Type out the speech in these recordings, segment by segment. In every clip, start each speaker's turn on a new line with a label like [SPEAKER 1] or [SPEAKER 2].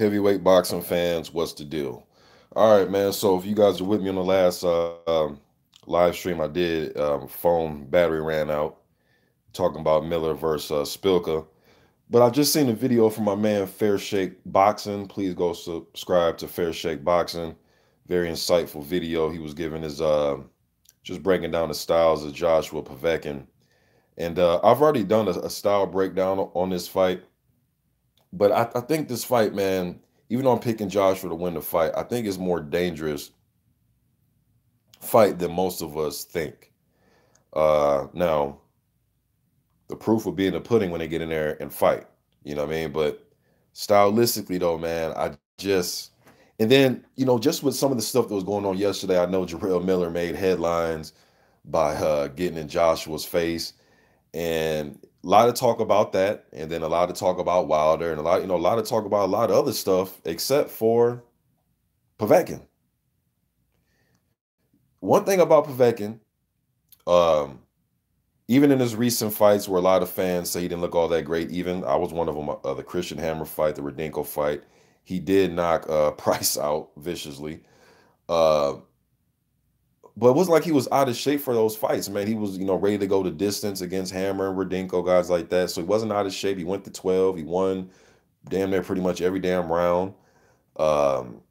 [SPEAKER 1] Heavyweight boxing fans, what's the deal? All right, man. So if you guys are with me on the last live stream I did, phone battery ran out talking about Miller versus Spilka. But I've just seen a video from my man Fair Shake Boxing. Please go subscribe to Fair Shake Boxing. Very insightful video. He was giving his just breaking down the styles of Joshua Povetkin. And I've already done a style breakdown on this fight. But I think this fight, man, even though I'm picking Joshua to win the fight, I think it's more dangerous fight than most of us think. Now, the proof will be in the pudding when they get in there and fight. You know what I mean? But stylistically, though, man, I just and then just with some of the stuff that was going on yesterday, I know Jarrell Miller made headlines by getting in Joshua's face, and a lot of talk about that, and then a lot of talk about Wilder, and a lot of talk about a lot of other stuff, except for Povetkin. One thing about Povetkin, um, even in his recent fights, where a lot of fans say he didn't look all that great, even I was one of them. The Christian Hammer fight, the Radenko fight, he did knock Price out viciously. Uh, but it wasn't like he was out of shape for those fights, man. He was, ready to go the distance against Hammer and Radenko, guys like that. So he wasn't out of shape. He went to 12. He won damn near pretty much every damn round. Um,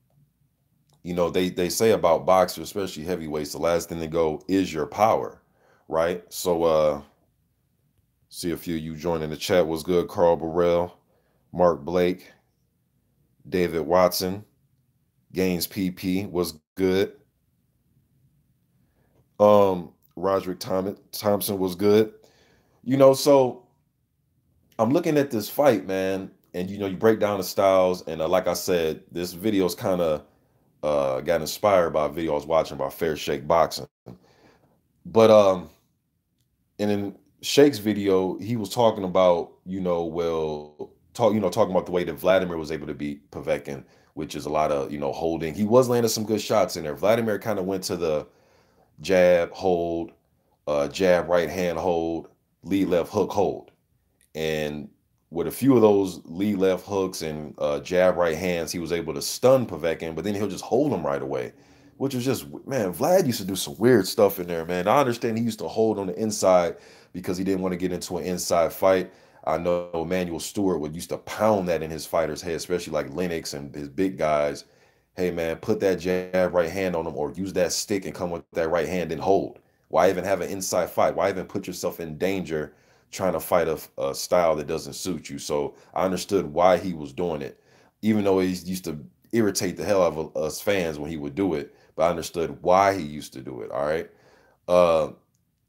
[SPEAKER 1] they say about boxers, especially heavyweights, the last thing they go is your power, right? So see a few of you joining the chat. Was good. Carl Burrell, Mark Blake, David Watson, Gaines PP was good. Roderick Thompson was good. So I'm looking at this fight, man, and you break down the styles, and like I said, this video's kind of got inspired by a video I was watching about Fair Shake Boxing. But and in Shake's video, he was talking about, talking about the way that Vladimir was able to beat Povetkin, which is a lot of, holding. He was landing some good shots in there. Vladimir kind of went to the jab, hold, jab, right hand, hold, lead, left hook, hold. And with a few of those lead left hooks and jab right hands, he was able to stun Povetkin, but then he'll just hold him right away, which was just, man, Vlad used to do some weird stuff in there, man. I understand he used to hold on the inside because he didn't want to get into an inside fight. I know Emmanuel Stewart would used to pound that in his fighters' head, especially like Lennox and his big guys. Hey, man, put that jab right hand on him or use that stick and come with that right hand and hold. Why even have an inside fight? Why even put yourself in danger trying to fight a style that doesn't suit you? So I understood why he was doing it, even though he used to irritate the hell out of us fans when he would do it. But I understood why he used to do it. All right. Uh,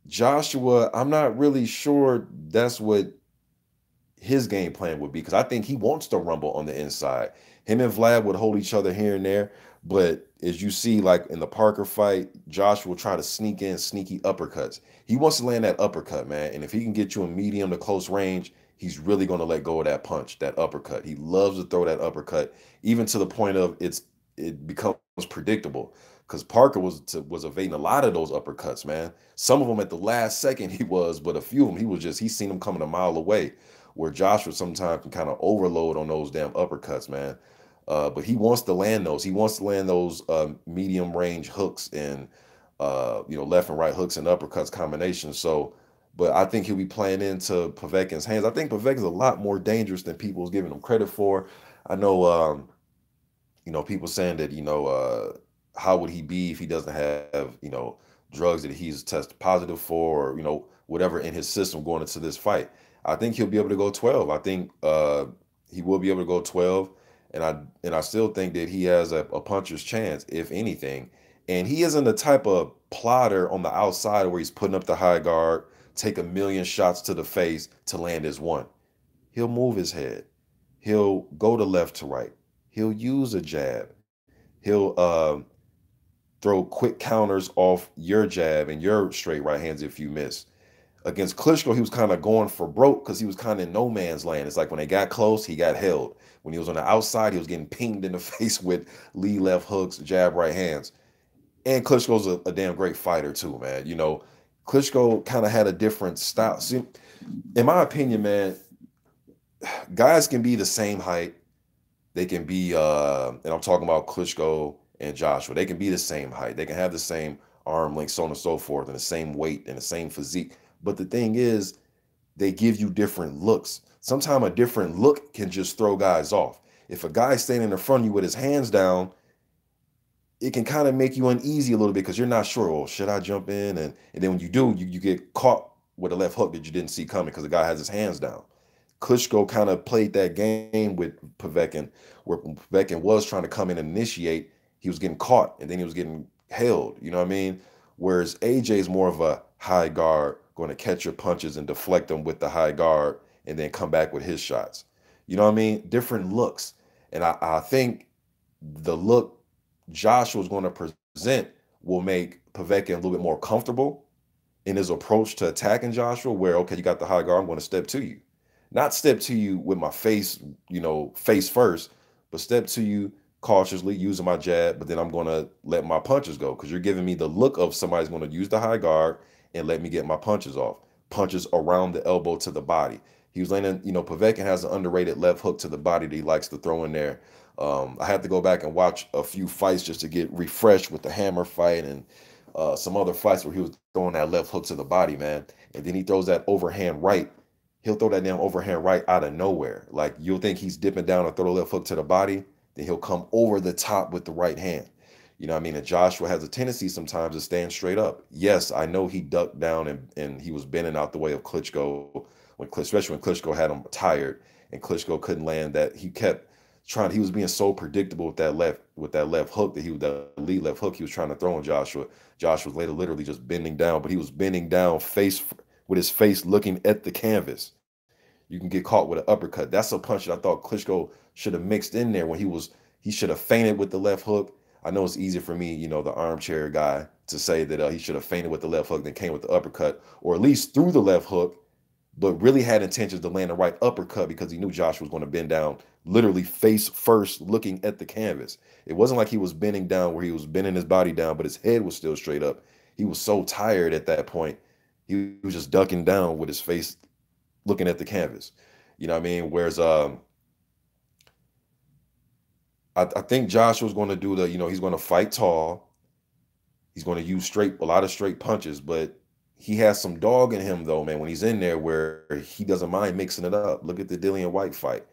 [SPEAKER 1] Joshua, I'm not really sure that's what his game plan would be because I think he wants to rumble on the inside. Him and Vlad would hold each other here and there, but as you see, like in the Parker fight, Joshua will try to sneak in sneaky uppercuts. He wants to land that uppercut, man, and if he can get you in medium to close range, he's really going to let go of that punch, that uppercut. He loves to throw that uppercut, even to the point of it becomes predictable. Because Parker was evading a lot of those uppercuts, man. Some of them at the last second he was, but a few of them he's seen them coming a mile away where Joshua sometimes can kind of overload on those damn uppercuts, man. But he wants to land those. He wants to land those medium range hooks and left and right hooks and uppercuts combinations. So, but I think he'll be playing into Povetkin's hands. I think Povetkin's a lot more dangerous than people's giving him credit for. I know, people saying that how would he be if he doesn't have drugs that he's tested positive for, or whatever in his system going into this fight. I think he'll be able to go 12. I think he will be able to go 12. And I still think that he has a puncher's chance, if anything. And he isn't the type of plotter on the outside where he's putting up the high guard, take a million shots to the face to land his one. He'll move his head. He'll go to left to right. He'll use a jab. He'll throw quick counters off your jab and your straight right hands if you miss. Against Klitschko, he was kind of going for broke because he was kind of in no man's land. It's like when they got close, he got held. When he was on the outside, he was getting pinged in the face with lead left hooks, jab right hands. And Klitschko's a damn great fighter too, man. Klitschko kind of had a different style. See, in my opinion, man, guys can be the same height, They can be, and I'm talking about Klitschko and Joshua. They can be the same height. They can have the same arm length, so on and so forth, and the same weight and the same physique. But the thing is, they give you different looks. Sometimes a different look can just throw guys off. If a guy's standing in front of you with his hands down, it can kind of make you uneasy a little bit because you're not sure, oh, should I jump in? And then when you do, you get caught with a left hook that you didn't see coming because the guy has his hands down. Klitschko kind of played that game with Povetkin, where Povetkin was trying to come in and initiate. He was getting caught and then he was getting held. You know what I mean? Whereas AJ is more of a high guard, going to catch your punches and deflect them with the high guard and then come back with his shots. You know what I mean? Different looks. And I think the look Joshua's going to present will make Povetkin a little bit more comfortable in his approach to attacking Joshua, where, okay, you got the high guard, I'm going to step to you. Not step to you with my face, face first, but step to you cautiously using my jab, but then I'm going to let my punches go because you're giving me the look of somebody's going to use the high guard and let me get my punches off. Punches around the elbow to the body. He was landing, Povetkin has an underrated left hook to the body that he likes to throw in there. I had to go back and watch a few fights just to get refreshed with the hammer fight and some other fights where he was throwing that left hook to the body, man. And then he throws that overhand right. He'll throw that damn overhand right out of nowhere. Like you'll think he's dipping down and throw the left hook to the body, then he'll come over the top with the right hand. You know what I mean? And Joshua has a tendency sometimes to stand straight up. Yes, I know he ducked down and he was bending out the way of Klitschko, especially when Klitschko had him tired and Klitschko couldn't land that. He kept he was being so predictable with that left hook that lead left hook he was trying to throw on Joshua. Joshua was later literally just bending down, but he was bending down with his face looking at the canvas. You can get caught with an uppercut. That's a punch that I thought Klitschko should have mixed in there when he should have feinted with the left hook. I know it's easy for me, the armchair guy, to say that he should have feinted with the left hook, then came with the uppercut, or at least threw the left hook, but really had intentions to land the right uppercut because he knew Joshua was going to bend down, literally face first, looking at the canvas. It wasn't like he was bending down where he was bending his body down, but his head was still straight up. He was so tired at that point. He was just ducking down with his face looking at the canvas. You know what I mean? Whereas I think Joshua's going to do he's going to fight tall. He's going to use a lot of straight punches, but he has some dog in him though, man, when he's in there where he doesn't mind mixing it up. Look at the Dillian White fight.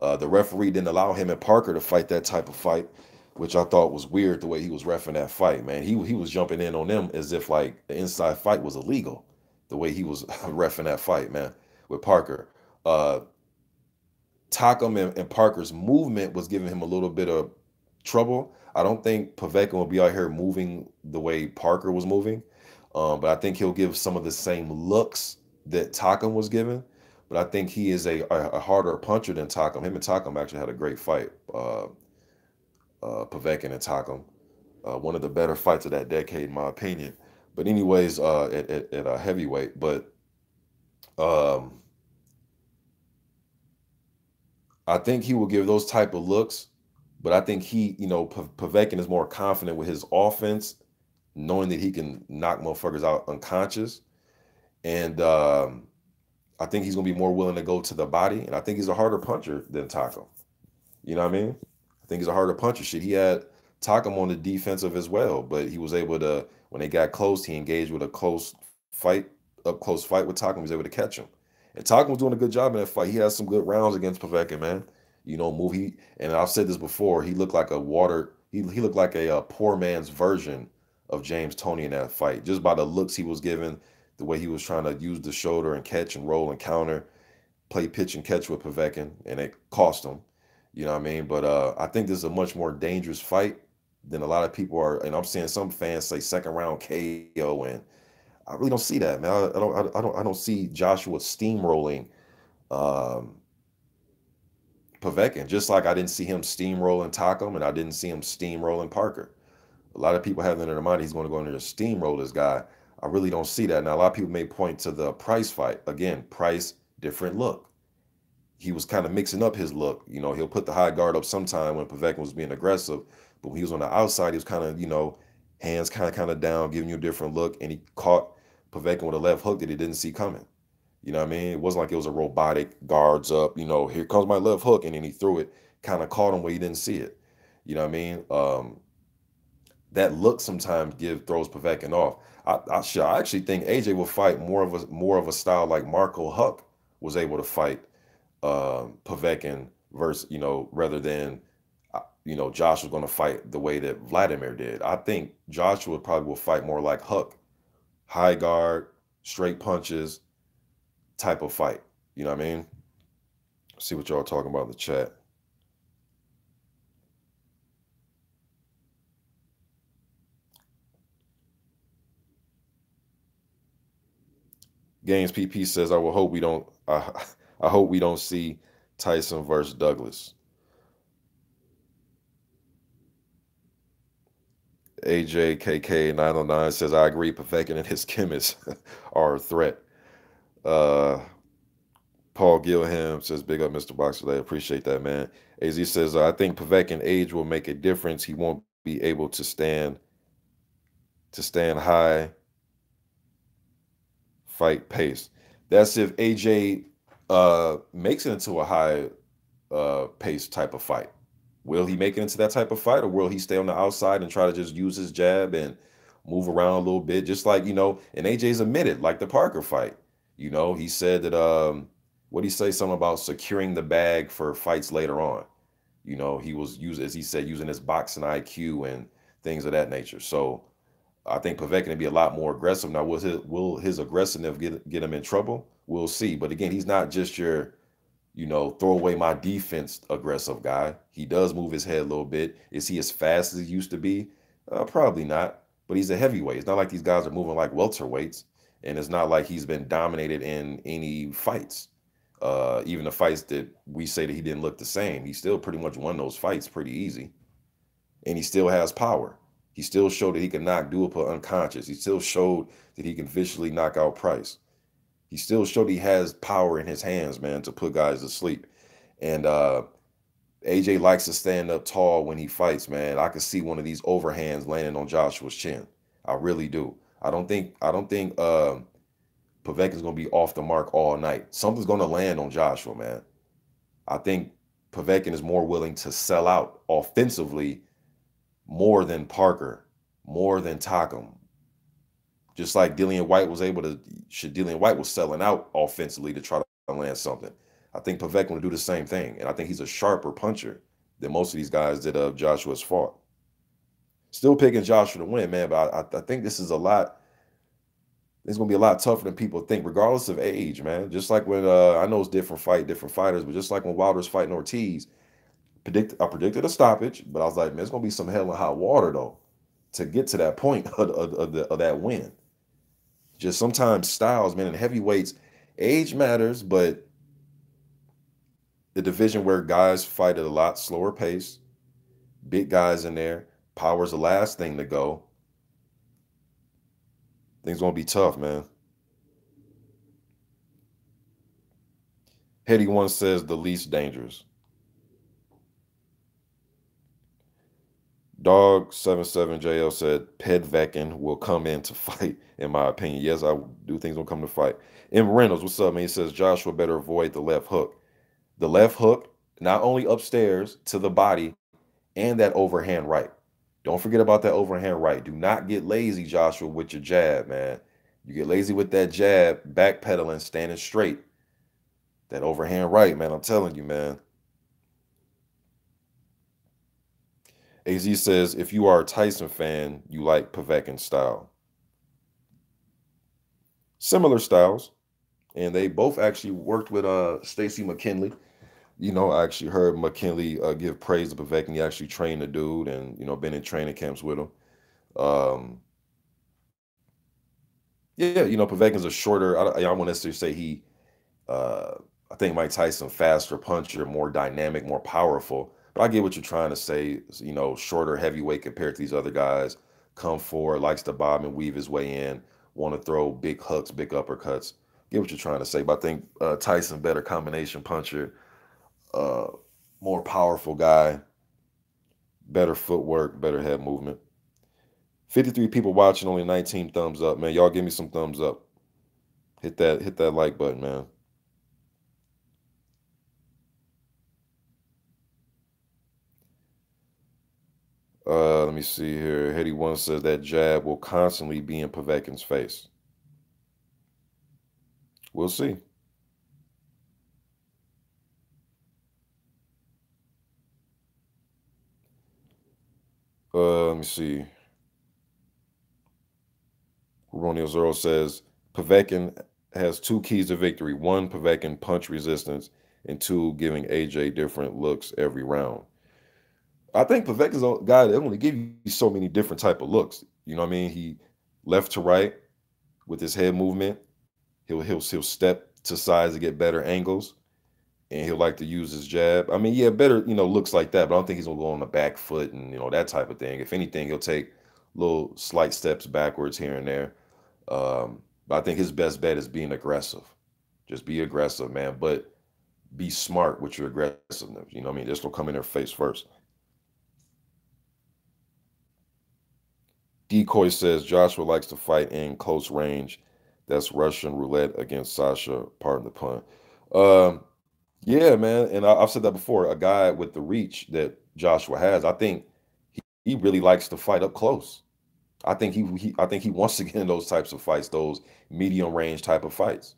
[SPEAKER 1] The referee didn't allow him and Parker to fight that type of fight, which I thought was weird the way he was reffing that fight, man. He was jumping in on them as if like the inside fight was illegal, the way he was reffing that fight, man, with Parker. Takam and Parker's movement was giving him a little bit of trouble. I don't think Povetkin will be out here moving the way Parker was moving, but I think he'll give some of the same looks that Takam was giving. But I think he is a harder puncher than Takam. Him and Takam actually had a great fight, Povetkin and Takam. One of the better fights of that decade, in my opinion. But anyways, at a heavyweight. But I think he will give those type of looks. But I think Povetkin is more confident with his offense, knowing that he can knock motherfuckers out unconscious. And I think he's going to be more willing to go to the body. And I think he's a harder puncher than Takam. You know what I mean? I think he's a harder puncher. Shit, he had Takam on the defensive as well, but he was able to, when they got close, he engaged with a close fight with Takam. He was able to catch him. And Takam was doing a good job in that fight. He had some good rounds against Povetkin, man. And I've said this before, he looked like he looked like a poor man's version of James Toney in that fight, just by the looks he was given, the way he was trying to use the shoulder and catch and roll and counter, play pitch and catch with Povetkin, and it cost him. You know what I mean? But I think this is a much more dangerous fight than a lot of people are. And I'm seeing some fans say second round KO, and I really don't see that, man. I don't see Joshua steamrolling Povetkin, just like I didn't see him steamrolling Takam, and I didn't see him steamrolling Parker. A lot of people have in their mind he's going to go in there and steamroll this guy. I really don't see that. Now, a lot of people may point to the Price fight. Again, Price, different look. He was kind of mixing up his look. He'll put the high guard up sometime when Povetkin was being aggressive, but when he was on the outside, he was kind of, hands kind of down, giving you a different look, and he caught Povetkin with a left hook that he didn't see coming. You know what I mean? It wasn't like it was a robotic guards up, here comes my left hook, and then he threw it. kind of caught him where he didn't see it. You know what I mean? That look sometimes throws Povetkin off. I actually think AJ will fight more of a style like Marco Huck was able to fight Povetkin versus, rather than Josh was going to fight the way that Vladimir did. I think Joshua probably will fight more like Huck, high guard, straight punches type of fight. You know what I mean? See what y'all talking about in the chat. Games PP says, I hope we don't. I hope we don't see Tyson versus Douglas. AJKK909 says, I agree. Povetkin and his chemists are a threat. Uh, Paul Gilham says, big up, Mr. Boxer. I appreciate that, man. AZ says, I think Povetkin age will make a difference. He won't be able to stand high fight pace. That's if AJ makes it into a high pace type of fight. Will he make it into that type of fight, or will he stay on the outside and try to just use his jab and move around a little bit, just like and AJ's admitted, like the Parker fight. He said that what he say, something about securing the bag for fights later on. He was using, as he said, using his boxing IQ and things of that nature. So I think Povetkin will be a lot more aggressive. Now, will his aggressiveness get him in trouble? We'll see. But again, he's not just your throw away my defense aggressive guy. He does move his head a little bit. Is he as fast as he used to be? Probably not. But he's a heavyweight. It's not like these guys are moving like welterweights, and it's not like he's been dominated in any fights. Even the fights that we say that he didn't look the same, he still pretty much won those fights pretty easy, and he still has power. He still showed that he can knock Duhaupas unconscious. He still showed that he can visually knock out Price. He still showed he has power in his hands, man, to put guys to sleep. And AJ likes to stand up tall when he fights, man. I could see one of these overhands landing on Joshua's chin. I really do. I don't think Povetkin's gonna be off the mark all night. Something's gonna land on Joshua, man. I think Povetkin is more willing to sell out offensively more than Parker, more than Takam. Just like Dillian White was selling out offensively to try to land something. I think Povetkin will do the same thing, and I think he's a sharper puncher than most of these guys that Joshua's fought. Still picking Joshua to win, man, but I think this is a lot. It's gonna be a lot tougher than people think, regardless of age, man. Just like when I know it's different fighters, but just like when Wilder's fighting Ortiz, I predicted a stoppage, but I was like, man, it's gonna be some hell and hot water though to get to that point of that win. Just sometimes styles, man, in heavyweights, age matters, but the division where guys fight at a lot slower pace, big guys in there, power's the last thing to go. Things gonna be tough, man. Heady One says the least dangerous. Dog77JL said Povetkin will come in to fight, in my opinion. Yes, I do think he's gonna come to fight. M. Reynolds, what's up, man? He says Joshua better avoid the left hook. The left hook, not only upstairs to the body, and that overhand right. Don't forget about that overhand right. Do not get lazy, Joshua, with your jab, man. You get lazy with that jab, backpedaling, standing straight. That overhand right, man. I'm telling you, man. AZ says, if you are a Tyson fan, you like Povetkin style. Similar styles. And they both actually worked with Stacy McKinley. I actually heard McKinley give praise to Povetkin. He actually trained the dude and, been in training camps with him. Yeah, Povetkin's a shorter, I don't want to necessarily say I think Mike Tyson faster puncher, more dynamic, more powerful. But I get what you're trying to say. Shorter heavyweight compared to these other guys. Come forward, likes to bob and weave his way in. Want to throw big hooks, big uppercuts. Get what you're trying to say. But I think Tyson better combination puncher, more powerful guy, better footwork, better head movement. 53 people watching, only 19 thumbs up, man. Y'all give me some thumbs up. Hit that like button, man. Let me see here. Hetty One says that jab will constantly be in Povetkin's face. We'll see. Let me see. Ronio Zero says Povetkin has two keys to victory. One, Povetkin punch resistance, and two, giving AJ different looks every round. I think Povetkin's a guy that only give you so many different type of looks. You know what I mean? He left to right with his head movement. He'll step to sides to get better angles, and he'll like to use his jab. I mean, yeah, better looks like that, but I don't think he's gonna go on the back foot and that type of thing. If anything, he'll take little slight steps backwards here and there. But I think his best bet is being aggressive. Just be aggressive, man, but be smart with your aggressiveness. You know what I mean? Just don't come in their face first. Decoy says Joshua likes to fight in close range. That's Russian roulette against Sasha. Pardon the pun. Um, yeah, man, and I've said that before. A guy with the reach that Joshua has, I think he really likes to fight up close. I think he wants to get in those types of fights, those medium range type of fights.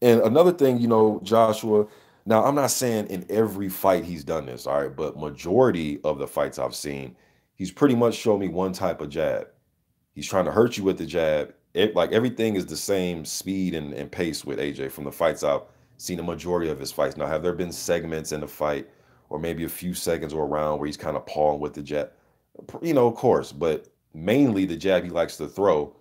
[SPEAKER 1] And another thing, Joshua. Now I'm not saying in every fight he's done this, all right, but majority of the fights I've seen, he's pretty much shown me one type of jab. He's trying to hurt you with the jab. Like everything is the same speed and pace with AJ from the fights I've seen the majority of his fights. Now, have there been segments in the fight or maybe a few seconds or a round where he's kind of pawing with the jab? Of course, but mainly the jab he likes to throw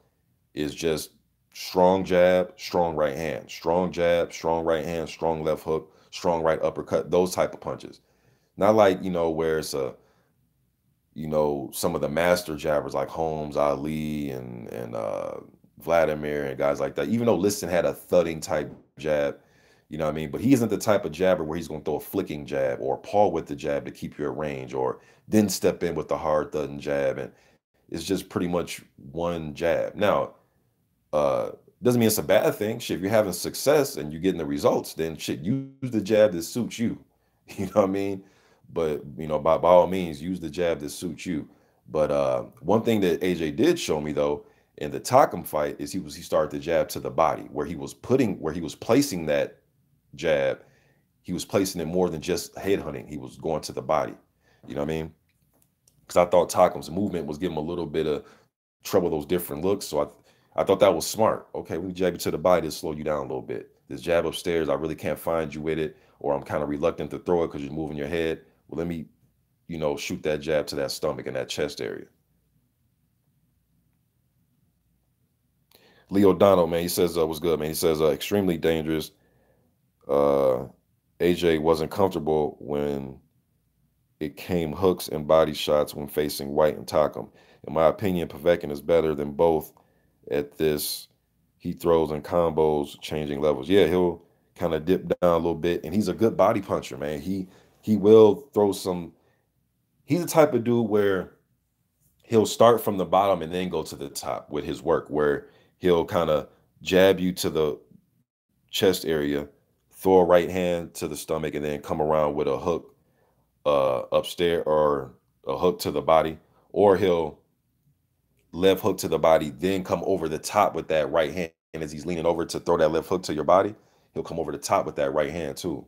[SPEAKER 1] is just strong jab, strong right hand, strong jab, strong right hand, strong left hook, strong right uppercut, those type of punches. Not like, where it's some of the master jabbers like Holmes, Ali, and Vladimir and guys like that. Even though Liston had a thudding type jab, you know what I mean? But he isn't the type of jabber where he's going to throw a flicking jab or paw with the jab to keep you at range or then step in with the hard thudding jab. And it's just pretty much one jab. Now, uh, doesn't mean it's a bad thing. Shit, if you're having success and you're getting the results, then shit, use the jab that suits you. You know what I mean? But by all means, use the jab that suits you. But one thing that AJ did show me though in the Takam fight is he started the jab to the body where he was placing that jab. He was placing it more than just head hunting. He was going to the body. You know what I mean? Because I thought Takam's movement was giving him a little bit of trouble, those different looks. So I thought that was smart. Okay, we jab you to the body to slow you down a little bit. This jab upstairs, I really can't find you with it, or I'm kind of reluctant to throw it because you're moving your head. Well, let me, shoot that jab to that stomach and that chest area. Leo Dono, man, he says, what's good, man? He says, extremely dangerous. Uh, AJ wasn't comfortable when it came hooks and body shots when facing White and Takam. In my opinion, Povetkin is better than both at this. He throws and combos, changing levels. Yeah, he'll kind of dip down a little bit, and he's a good body puncher, man. He will throw some. He's the type of dude where he'll start from the bottom and then go to the top with his work, where he'll kind of jab you to the chest area, throw a right hand to the stomach, and then come around with a hook upstairs or a hook to the body, or he'll left hook to the body, then come over the top with that right hand. And as he's leaning over to throw that left hook to your body, he'll come over the top with that right hand too.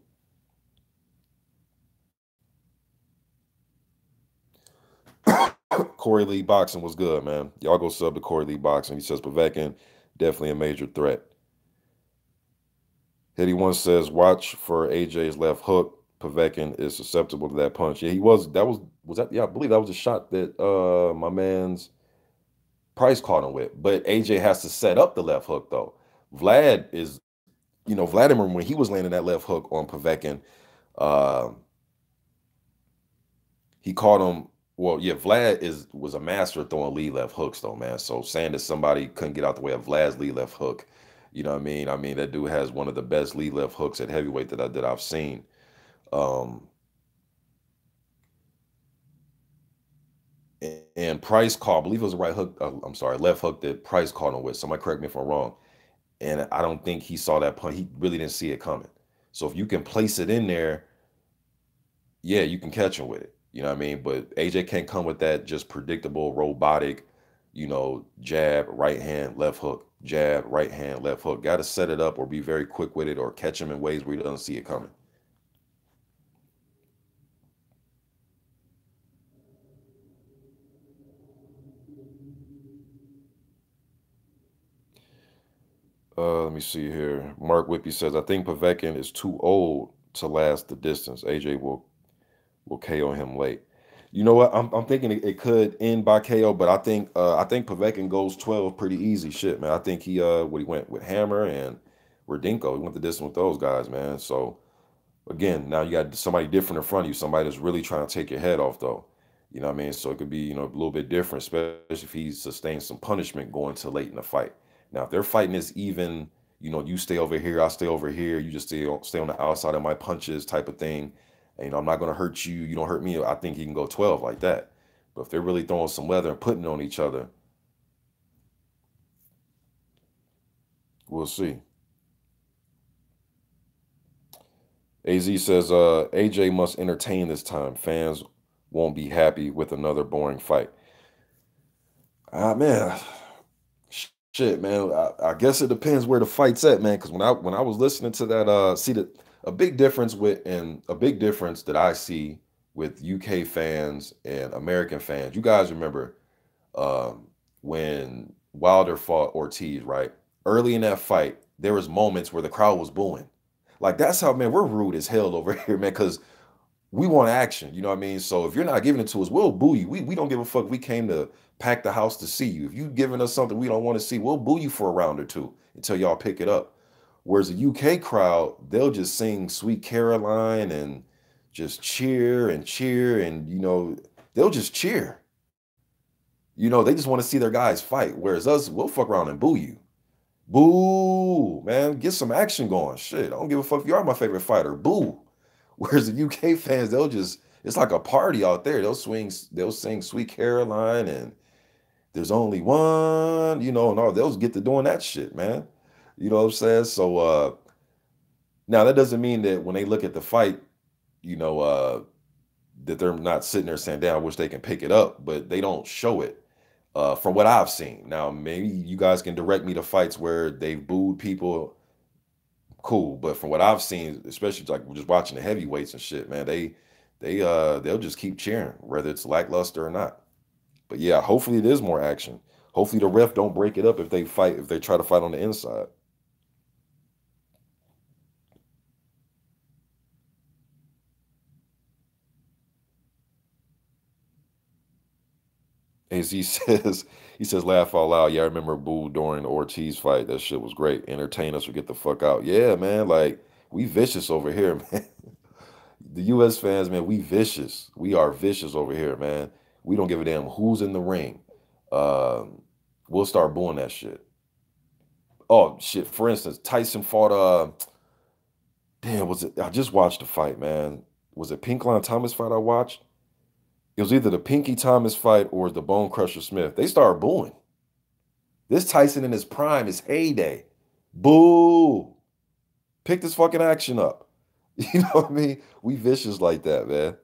[SPEAKER 1] Corey Lee Boxing was good, man. Y'all go sub to Corey Lee Boxing. He says Povetkin, definitely a major threat. Hetty One says, watch for AJ's left hook. Povetkin is susceptible to that punch. Yeah, he was. Was that? Yeah, I believe that was a shot that my man's Price caught him with. But AJ has to set up the left hook though. Vlad is, Vladimir when he was landing that left hook on Povetkin, uh, he caught him. Well, yeah, was a master at throwing lead left hooks though, man. So saying that somebody couldn't get out the way of Vlad's lead left hook, you know what I mean? I mean that dude has one of the best lead left hooks at heavyweight that I've seen. Um, and Price caught, I believe it was a right hook. I'm sorry, left hook that Price caught him with. Somebody correct me if I'm wrong. And I don't think he saw that punch. He really didn't see it coming. So if you can place it in there, yeah, you can catch him with it. You know what I mean? But AJ can't come with that just predictable, robotic, jab, right hand, left hook, jab, right hand, left hook. Got to set it up or be very quick with it or catch him in ways where he doesn't see it coming. Let me see here. Mark Whippy says, I think Povetkin is too old to last the distance. AJ will KO him late. You know what? I'm thinking it could end by KO, but I think Povetkin goes 12 pretty easy. Shit, man. I think he went with Hammer and Radinko. He went the distance with those guys, man. So again, now you got somebody different in front of you, somebody that's really trying to take your head off, though. You know what I mean? So it could be, a little bit different, especially if he sustains some punishment going to late in the fight. Now, if they're fighting this even, you stay over here, I stay over here, you just stay on the outside of my punches type of thing. And, I'm not going to hurt you, you don't hurt me. I think he can go 12 like that. But if they're really throwing some leather and putting it on each other, we'll see. AZ says, AJ must entertain this time. Fans won't be happy with another boring fight. Ah, man. Shit, man. I guess it depends where the fight's at, man. Because when I was listening to that, see that a big difference a big difference that I see with UK fans and American fans. You guys remember when Wilder fought Ortiz, right? Early in that fight, there was moments where the crowd was booing. Like that's how, man, we're rude as hell over here, man. Because we want action, you know what I mean? So if you're not giving it to us, we'll boo you. We don't give a fuck. We came to pack the house to see you. If you giving us something we don't want to see, we'll boo you for a round or two until y'all pick it up. Whereas the UK crowd, they'll just sing Sweet Caroline and just cheer and they'll just cheer. They just want to see their guys fight. Whereas us, we'll fuck around and boo you. Boo, man, get some action going. Shit, I don't give a fuck if you are my favorite fighter. Boo. Whereas the UK fans, it's like a party out there. They'll sing Sweet Caroline and there's only one, and all they'll get to doing that shit, man. You know what I'm saying? So now that doesn't mean that when they look at the fight, you know, uh that they're not sitting there saying, damn, I wish they can pick it up, but they don't show it. From what I've seen. Now, maybe you guys can direct me to fights where they've booed people. Cool, but from what I've seen, especially like just watching the heavyweights and shit, man, they'll just keep cheering, whether it's lackluster or not. But yeah, hopefully it is more action. Hopefully the ref don't break it up if they try to fight on the inside. As he says, laugh out loud. Yeah, I remember boo during the Ortiz fight. That shit was great. Entertain us or get the fuck out. Yeah, man. Like we vicious over here, man. The US fans, man, we vicious. We are vicious over here, man. We don't give a damn who's in the ring. Um, we'll start booing that shit. Oh shit. For instance, Tyson fought damn, was it I just watched the fight, man. Was it Pinkline Thomas fight I watched? It was either the Pinky Thomas fight or the Bone Crusher Smith. They started booing. This Tyson in his prime, his heyday. Boo. Pick this fucking action up. You know what I mean? We vicious like that, man.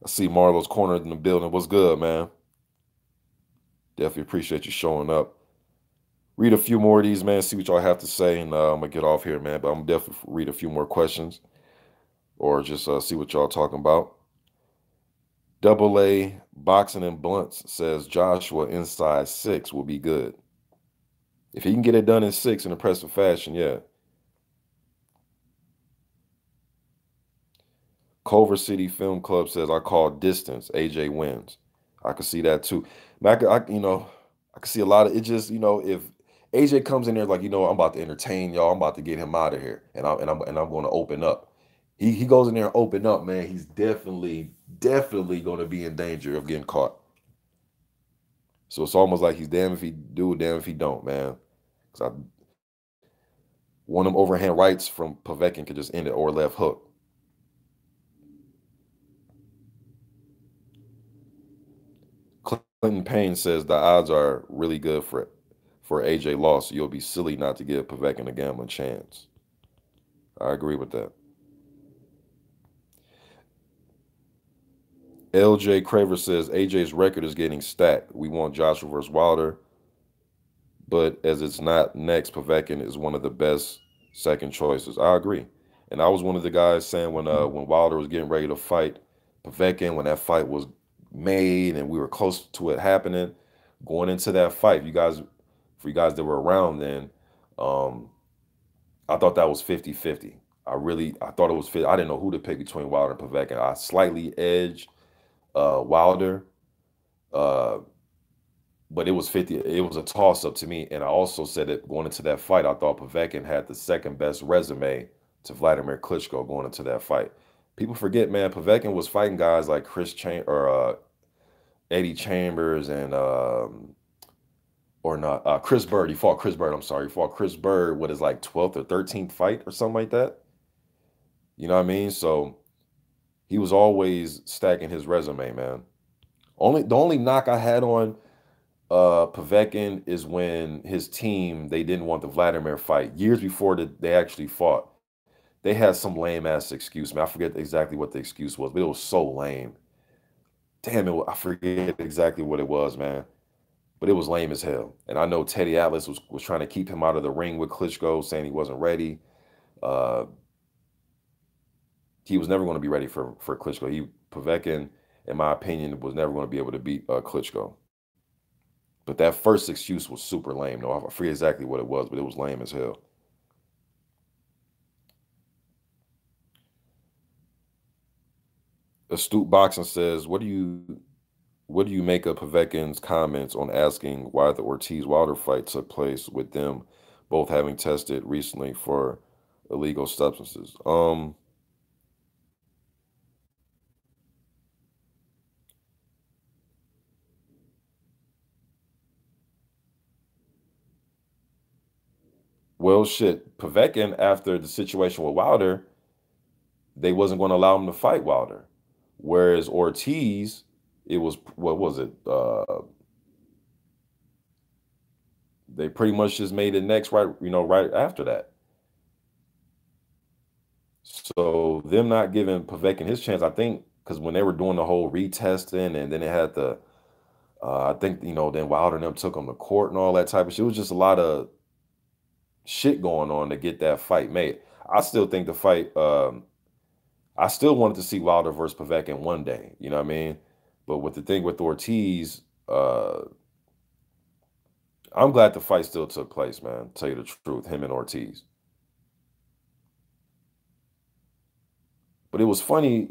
[SPEAKER 1] I see Marlo's corner in the building. What's good, man? Definitely appreciate you showing up. Read a few more of these, man. See what y'all have to say, and I'm gonna get off here, man. But I'm definitely read a few more questions or just see what y'all talking about. Double A Boxing and Blunts says Joshua inside 6 will be good. If he can get it done in 6 in impressive fashion, yeah. Culver City Film Club says I call distance. AJ wins. I could see that too. I could see a lot of it. Just if AJ comes in there like I'm about to entertain y'all. I'm about to get him out of here, and I'm going to open up. He goes in there and open up, man. He's definitely going to be in danger of getting caught. So it's almost like he's damn if he do, damn if he don't, man. Because one of them overhand rights from Povetkin could just end it or left hook. Clinton Payne says the odds are really good for for AJ loss. You'll be silly not to give Povetkin a gambling chance. I agree with that. LJ Craver says AJ's record is getting stacked. We want Joshua versus Wilder, but as it's not next, Povetkin is one of the best second choices. I agree, and I was one of the guys saying when Wilder was getting ready to fight Povetkin, when that fight was made and we were close to it happening, going into that fight, for you guys that were around then, um, I thought that was 50-50. I thought it was 50. I didn't know who to pick between Wilder and Povetkin. I slightly edged Wilder, uh, but it was 50. It was a toss up to me. And I also said that going into that fight, I thought Povetkin had the second best resume to Vladimir Klitschko going into that fight. People forget, man, Povetkin was fighting guys like Eddie Chambers and or not Chris Bird. He fought Chris Bird. I'm sorry, he fought Chris Bird. What is like 12th or 13th fight or something like that? You know what I mean? So he was always stacking his resume, man. The only knock I had on Povetkin is when his team, they didn't want the Vladimir fight years before they actually fought. They had some lame ass excuse, man. I forget exactly what the excuse was, but it was so lame. Damn it, I forget exactly what it was, man. But it was lame as hell. And I know Teddy Atlas was trying to keep him out of the ring with Klitschko, saying he wasn't ready. Uh, he was never going to be ready for Klitschko. Povetkin, in my opinion, was never going to be able to beat Klitschko. But that first excuse was super lame. No, I forget exactly what it was, but it was lame as hell. Astute Boxing says, what do you make of Povetkin's comments on asking why the Ortiz Wilder fight took place with them both having tested recently for illegal substances? Well, shit, Povetkin, after the situation with Wilder, they wasn't going to allow him to fight Wilder. Whereas Ortiz, it was, what was it? They pretty much just made it next right after that. So them not giving Povetkin his chance, I think, because when they were doing the whole retesting and then they had I think, then Wilder and them took him to court and all that type of shit. It was just a lot of shit going on to get that fight made. I still think the fight, I still wanted to see Wilder versus Povetkin one day, you know what I mean? But with the thing with Ortiz, I'm glad the fight still took place, man. To tell you the truth, him and Ortiz. But it was funny,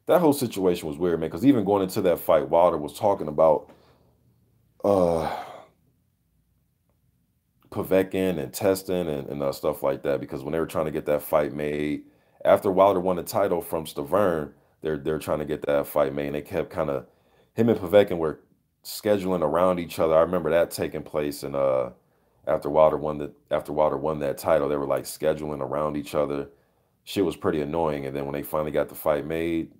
[SPEAKER 1] that whole situation was weird, man. Because even going into that fight, Wilder was talking about uh Povetkin and testing and stuff like that. Because when they were trying to get that fight made, after Wilder won the title from Stavern, they're trying to get that fight made. And they kept kind of him and Povetkin were scheduling around each other. I remember that taking place, and after Wilder won that title, they were like scheduling around each other. Shit was pretty annoying. And then when they finally got the fight made,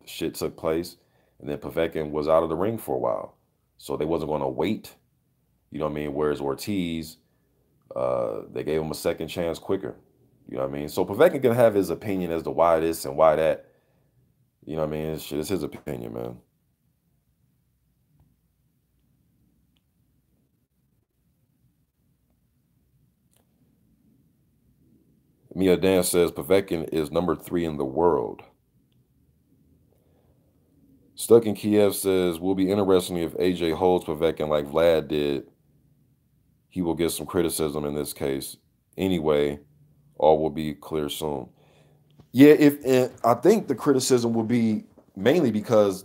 [SPEAKER 1] shit took place, and then Povetkin was out of the ring for a while, so they wasn't going to wait. You know what I mean? Whereas Ortiz, they gave him a second chance quicker. You know what I mean? So Povetkin can have his opinion as to why this and why that. You know what I mean? It's his opinion, man. Mia Dan says Povetkin is number 3 in the world. Stuck in Kiev says, will be interesting if AJ holds Povetkin like Vlad did. He will get some criticism in this case. Anyway, all will be clear soon. Yeah, I think the criticism will be mainly because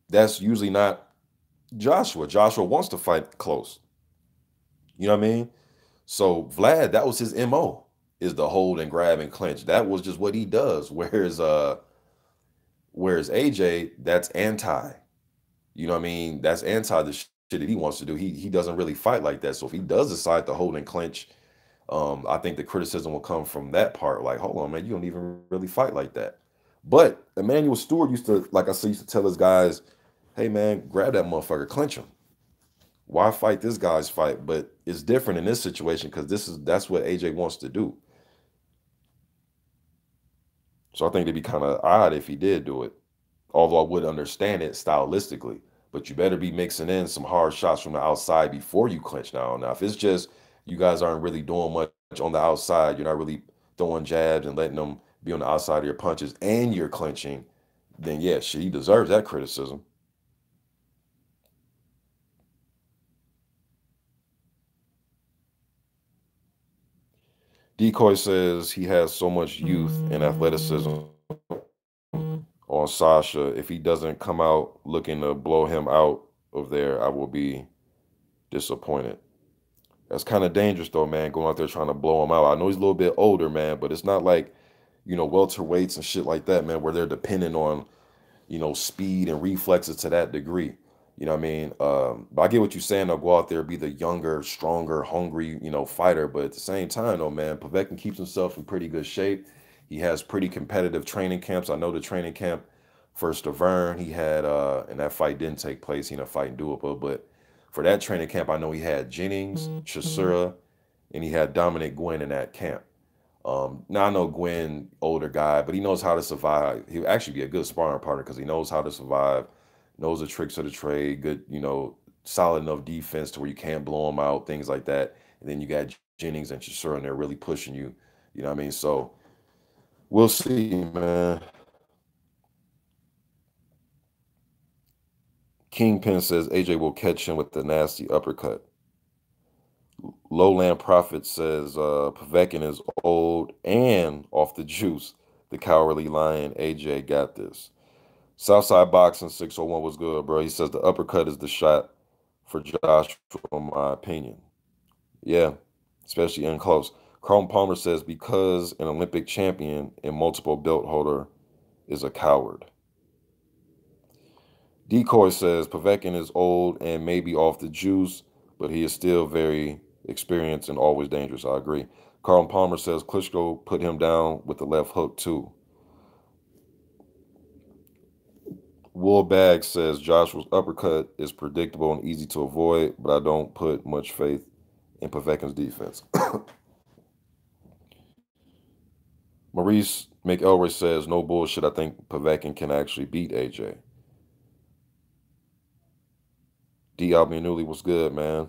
[SPEAKER 1] that's usually not Joshua. Joshua wants to fight close. You know what I mean? So Vlad, that was his MO, is the hold and grab and clinch. That was just what he does. Whereas AJ, that's anti. You know what I mean? That's anti the shit that he wants to do. He doesn't really fight like that. So if he does decide to hold and clinch, I think the criticism will come from that part. Like, hold on, man, you don't even really fight like that. But Emmanuel Stewart used to, like I said, used to tell his guys, hey man, grab that motherfucker, clinch him. Why fight this guy's fight? But it's different in this situation because that's what AJ wants to do. So I think it'd be kind of odd if he did do it. Although I would understand it stylistically. But you better be mixing in some hard shots from the outside before you clinch now. Now, if it's just you guys aren't really doing much on the outside, you're not really throwing jabs and letting them be on the outside of your punches, and you're clinching, then yeah, shit, he deserves that criticism. Decoy says he has so much youth and athleticism on Sasha. If he doesn't come out looking to blow him out of there, I will be disappointed. That's kind of dangerous though, man, going out there trying to blow him out. I know he's a little bit older, man, but it's not like, welterweights and shit like that, man, where they're dependent on, speed and reflexes to that degree. You know what I mean? But I get what you're saying. They'll go out there, be the younger, stronger, hungry, fighter. But at the same time, though, man, Povetkin keeps himself in pretty good shape. He has pretty competitive training camps. I know the training camp for Stavern, he had, and that fight didn't take place. He ended up fighting Duopa. But for that training camp, I know he had Jennings, Chisora, and he had Dominic Gwynn in that camp. Now I know Gwen, older guy, but he knows how to survive. He'll actually be a good sparring partner because he knows how to survive, knows the tricks of the trade, good, solid enough defense to where you can't blow him out, things like that. And then you got Jennings and Chisora, and they're really pushing you. You know what I mean? So we'll see, man. Kingpin says AJ will catch him with the nasty uppercut. Lowland Prophet says Povetkin is old and off the juice. The cowardly lion AJ got this. Southside Boxing 601 was good, bro. He says the uppercut is the shot for Joshua, in my opinion. Yeah, especially in close. Carlton Palmer says because an Olympic champion and multiple belt holder is a coward. Decoy says Povetkin is old and maybe off the juice, but he is still very experienced and always dangerous. I agree. Carlton Palmer says Klitschko put him down with the left hook too. Wool Bag says Joshua's uppercut is predictable and easy to avoid, but I don't put much faith in Povetkin's defense. Maurice McElroy says no bullshit. I think Povetkin can actually beat AJ. D. Albianulli was good, man.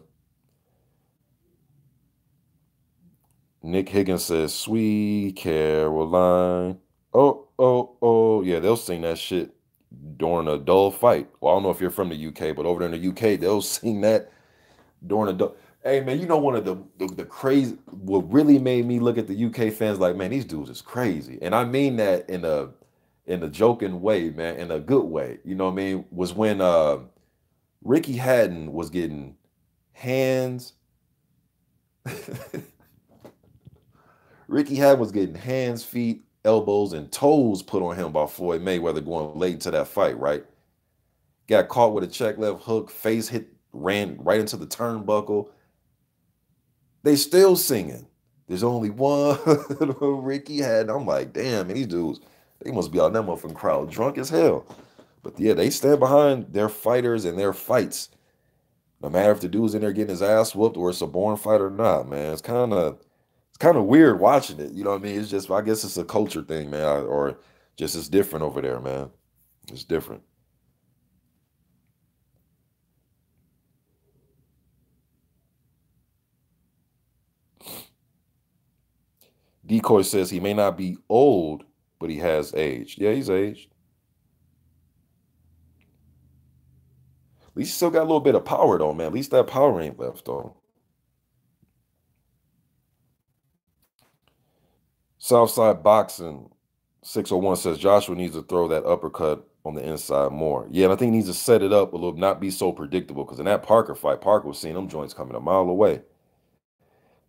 [SPEAKER 1] Nick Higgins says, Sweet Caroline. Oh, oh, oh. Yeah, they'll sing that shit during a dull fight. Well, I don't know if you're from the UK, but over there in the UK, they'll sing that during a dull. Hey, man, one of the crazy, what really made me look at the UK fans like, man, these dudes is crazy. And I mean that in a joking way, man, in a good way. You know what I mean? Was when Ricky Hatton was getting hands. Ricky Hatton was getting hands, feet, elbows, and toes put on him by Floyd Mayweather going late into that fight, right? Got caught with a check left hook, face hit, ran right into the turnbuckle. They still singing. There's only one Ricky Hatton. I'm like, damn, man, these dudes, they must be out in that motherfucking crowd drunk as hell. But yeah, they stand behind their fighters and their fights. No matter if the dude's in there getting his ass whooped or it's a born fight or not, man. It's kind of weird watching it. You know what I mean? It's just, I guess it's a culture thing, man, or just it's different over there, man. It's different. Decoy says he may not be old, but he has aged. Yeah, he's aged. At least he still got a little bit of power, though, man. At least that power ain't left, though. Southside Boxing 601 says Joshua needs to throw that uppercut on the inside more. Yeah, and I think he needs to set it up a little, not be so predictable. Because in that Parker fight, Parker was seeing them joints coming a mile away.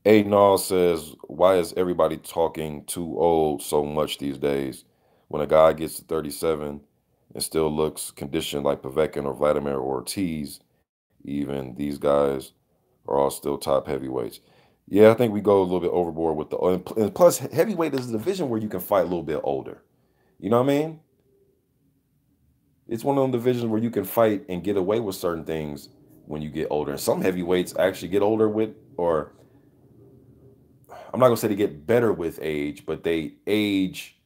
[SPEAKER 1] Adenall says, why is everybody talking too old so much these days? When a guy gets to 37 and still looks conditioned like Povetkin or Vladimir Ortiz, even these guys are all still top heavyweights. Yeah, I think we go a little bit overboard with and plus heavyweight is a division where you can fight a little bit older. You know what I mean? It's one of them divisions where you can fight and get away with certain things when you get older. And some heavyweights actually get older with, or I'm not gonna say they get better with age, but they age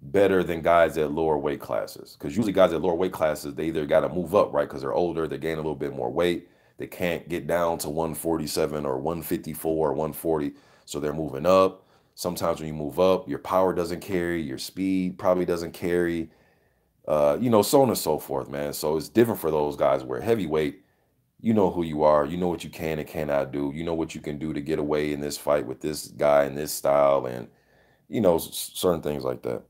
[SPEAKER 1] better than guys at lower weight classes. Because usually guys at lower weight classes, they either got to move up, right? Because they're older, they gain a little bit more weight. They can't get down to 147 or 154 or 140. So they're moving up. Sometimes when you move up, your power doesn't carry, your speed probably doesn't carry, so on and so forth, man. So it's different for those guys where heavyweight, you know who you are, you know what you can and cannot do, you know what you can do to get away in this fight with this guy in this style, and certain things like that.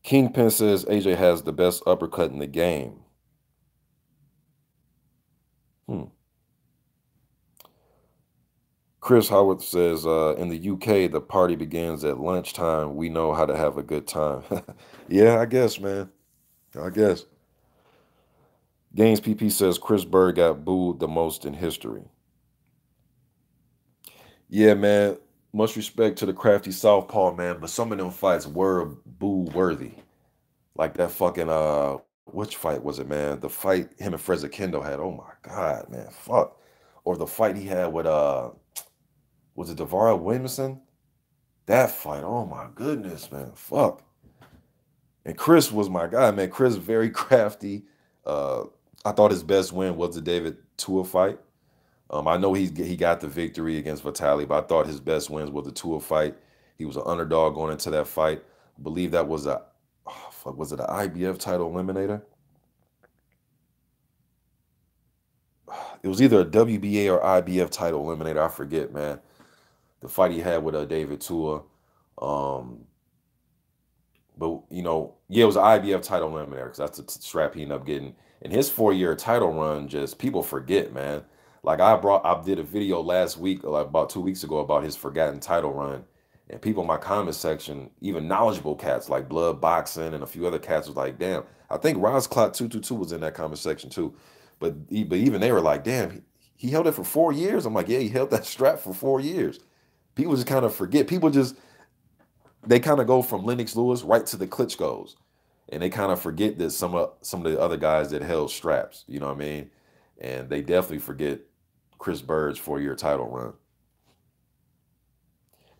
[SPEAKER 1] Kingpin says AJ has the best uppercut in the game. Hmm. Chris Howard says, in the UK, the party begins at lunchtime. We know how to have a good time. Yeah, I guess, man. I guess. Gaines PP says Chris Bird got booed the most in history. Yeah, man. Much respect to the crafty southpaw, man. But some of them fights were boo worthy. Like that fucking which fight was it, man? The fight him and Fred Kendo had. Oh my god, man. Fuck. Or the fight he had with was it Devara Williamson? That fight, oh my goodness, man. Fuck. And Chris was my guy, man. Chris very crafty. Uh I thought his best win was the David Tua fight. I know he got the victory against Vitali, but I thought his best wins was the Tua fight. He was an underdog going into that fight. I believe that was was it an IBF title eliminator? It was either a WBA or IBF title eliminator. I forget, man. The fight he had with David Tua. Um, but yeah, it was an IBF title eliminator because that's the strap he ended up getting. And his 4-year title run, just people forget, man. Like I did a video last week, like about 2 weeks ago, about his forgotten title run. And people in my comment section, even knowledgeable cats like Blood Boxing and a few other cats was like, damn, I think Roz Clot 222 was in that comment section too. But even they were like, damn, he held it for 4 years. I'm like, yeah, he held that strap for 4 years. People just kind of forget. They kind of go from Lennox Lewis right to the Klitschko's, and they kind of forget that some of the other guys that held straps. You know what I mean? And they definitely forget Chris Bird's 4-year title run.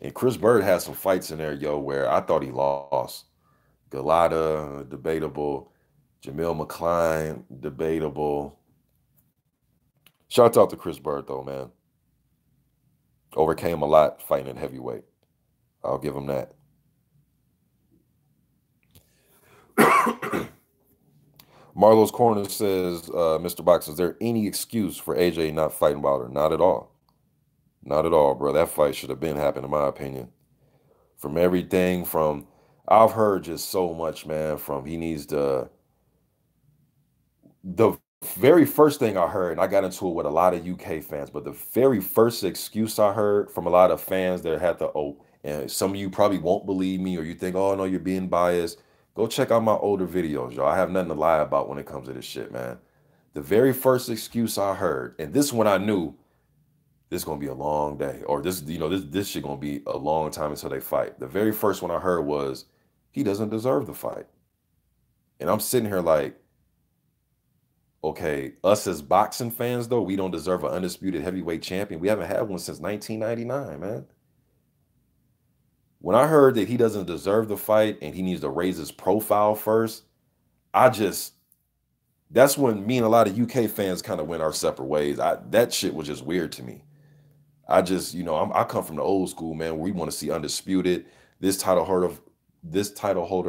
[SPEAKER 1] And Chris Bird had some fights in there, yo, where I thought he lost. Galata, debatable. Jamil McCline, debatable. Shout out to Chris Bird, though, man. Overcame a lot fighting in heavyweight. I'll give him that. Marlo's Corner says, Mr. Box, is there any excuse for AJ not fighting Wilder? Not at all. Not at all, bro. That fight should have been happened, in my opinion. From everything from, I've heard just so much, man, from he needs the very first thing I heard, and I got into it with a lot of UK fans, but the very first excuse I heard from a lot of fans that had the, and some of you probably won't believe me, or you think, oh no, you're being biased. Go check out my older videos, y'all. I have nothing to lie about when it comes to this shit, man. The very first excuse I heard, and this one I knew, this is gonna be a long day, or this shit gonna be a long time until they fight. The very first one I heard was, he doesn't deserve the fight. And I'm sitting here like, okay, us as boxing fans, though, we don't deserve an undisputed heavyweight champion. We haven't had one since 1999, man. When I heard that he doesn't deserve the fight and he needs to raise his profile first, that's when me and a lot of UK fans kind of went our separate ways. That shit was just weird to me. I come from the old school, man, where we want to see undisputed, this title holder,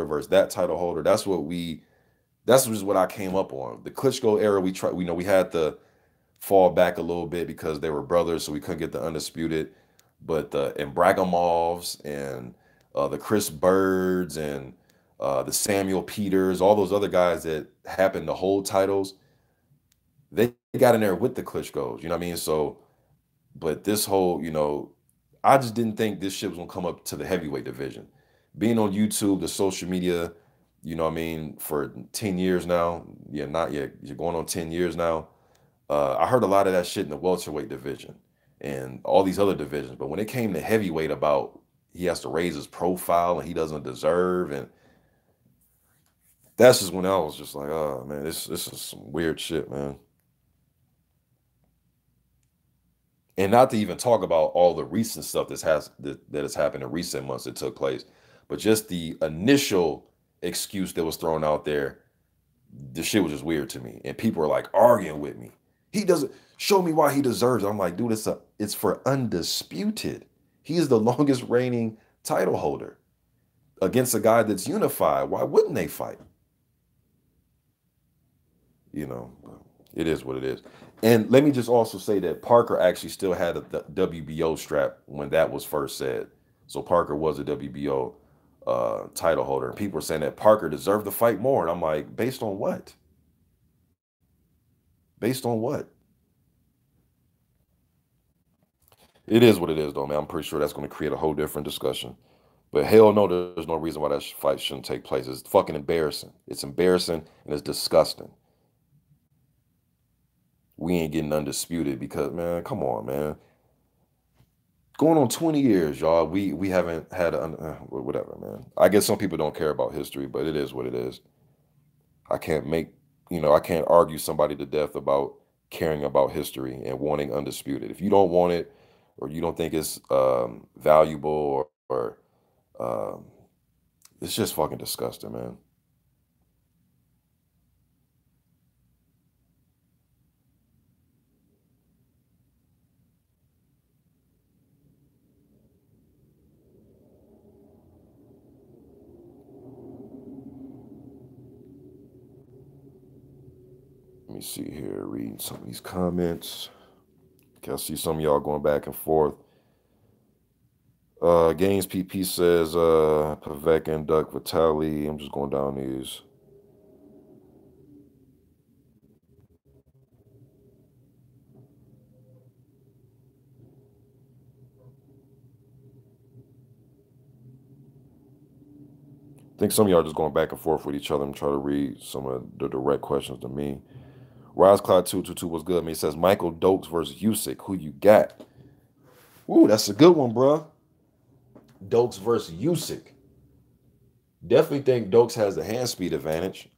[SPEAKER 1] versus that title holder. That's just what I came up on. The Klitschko era, we had to fall back a little bit because they were brothers, so we couldn't get the undisputed. But the Imbragimovs and the Chris Birds and the Samuel Peters, all those other guys that happened to hold titles, they got in there with the Klitschko's, you know what I mean? So, but this whole, I just didn't think this shit was gonna come up to the heavyweight division. Being on YouTube, the social media, you know what I mean, for 10 years now. Yeah, not yet. You're going on 10 years now. I heard a lot of that shit in the welterweight division and all these other divisions. But when it came to heavyweight about he has to raise his profile and he doesn't deserve, and That's just when I was just like, oh man, this is some weird shit, man. And not to even talk about all the recent stuff that has happened in recent months that took place, but just the initial excuse that was thrown out there, the shit was just weird to me. And people are like arguing with me. He doesn't show me why he deserves it. I'm like, dude, it's for undisputed. He is the longest reigning title holder against a guy that's unified. Why wouldn't they fight? You know, it is what it is. And let me just also say that Parker actually still had a WBO strap when that was first said. So Parker was a WBO title holder. And people were saying that Parker deserved to fight more. And I'm like, based on what? Based on what? It is what it is, though, man. I'm pretty sure that's going to create a whole different discussion. But hell no, there's no reason why that fight shouldn't take place. It's fucking embarrassing. It's embarrassing and it's disgusting. We ain't getting undisputed because, man, come on, man. Going on 20 years, y'all. We haven't had whatever, man. I guess some people don't care about history, but it is what it is. I can't make, I can't argue somebody to death about caring about history and wanting undisputed. If you don't want it or you don't think it's valuable or um, it's just fucking disgusting, man. Let me see here, reading some of these comments. Okay, I see some of y'all going back and forth. Gaines PP says Povetkin, Duck, Vitali. I'm just going down these. I think some of y'all are just going back and forth with each other and try to read some of the direct questions to me. Rise Cloud 222 was good. I mean, it says Michael Dokes versus Usyk. Who you got? Ooh, that's a good one, bro. Dokes versus Usyk. Definitely think Dokes has the hand speed advantage.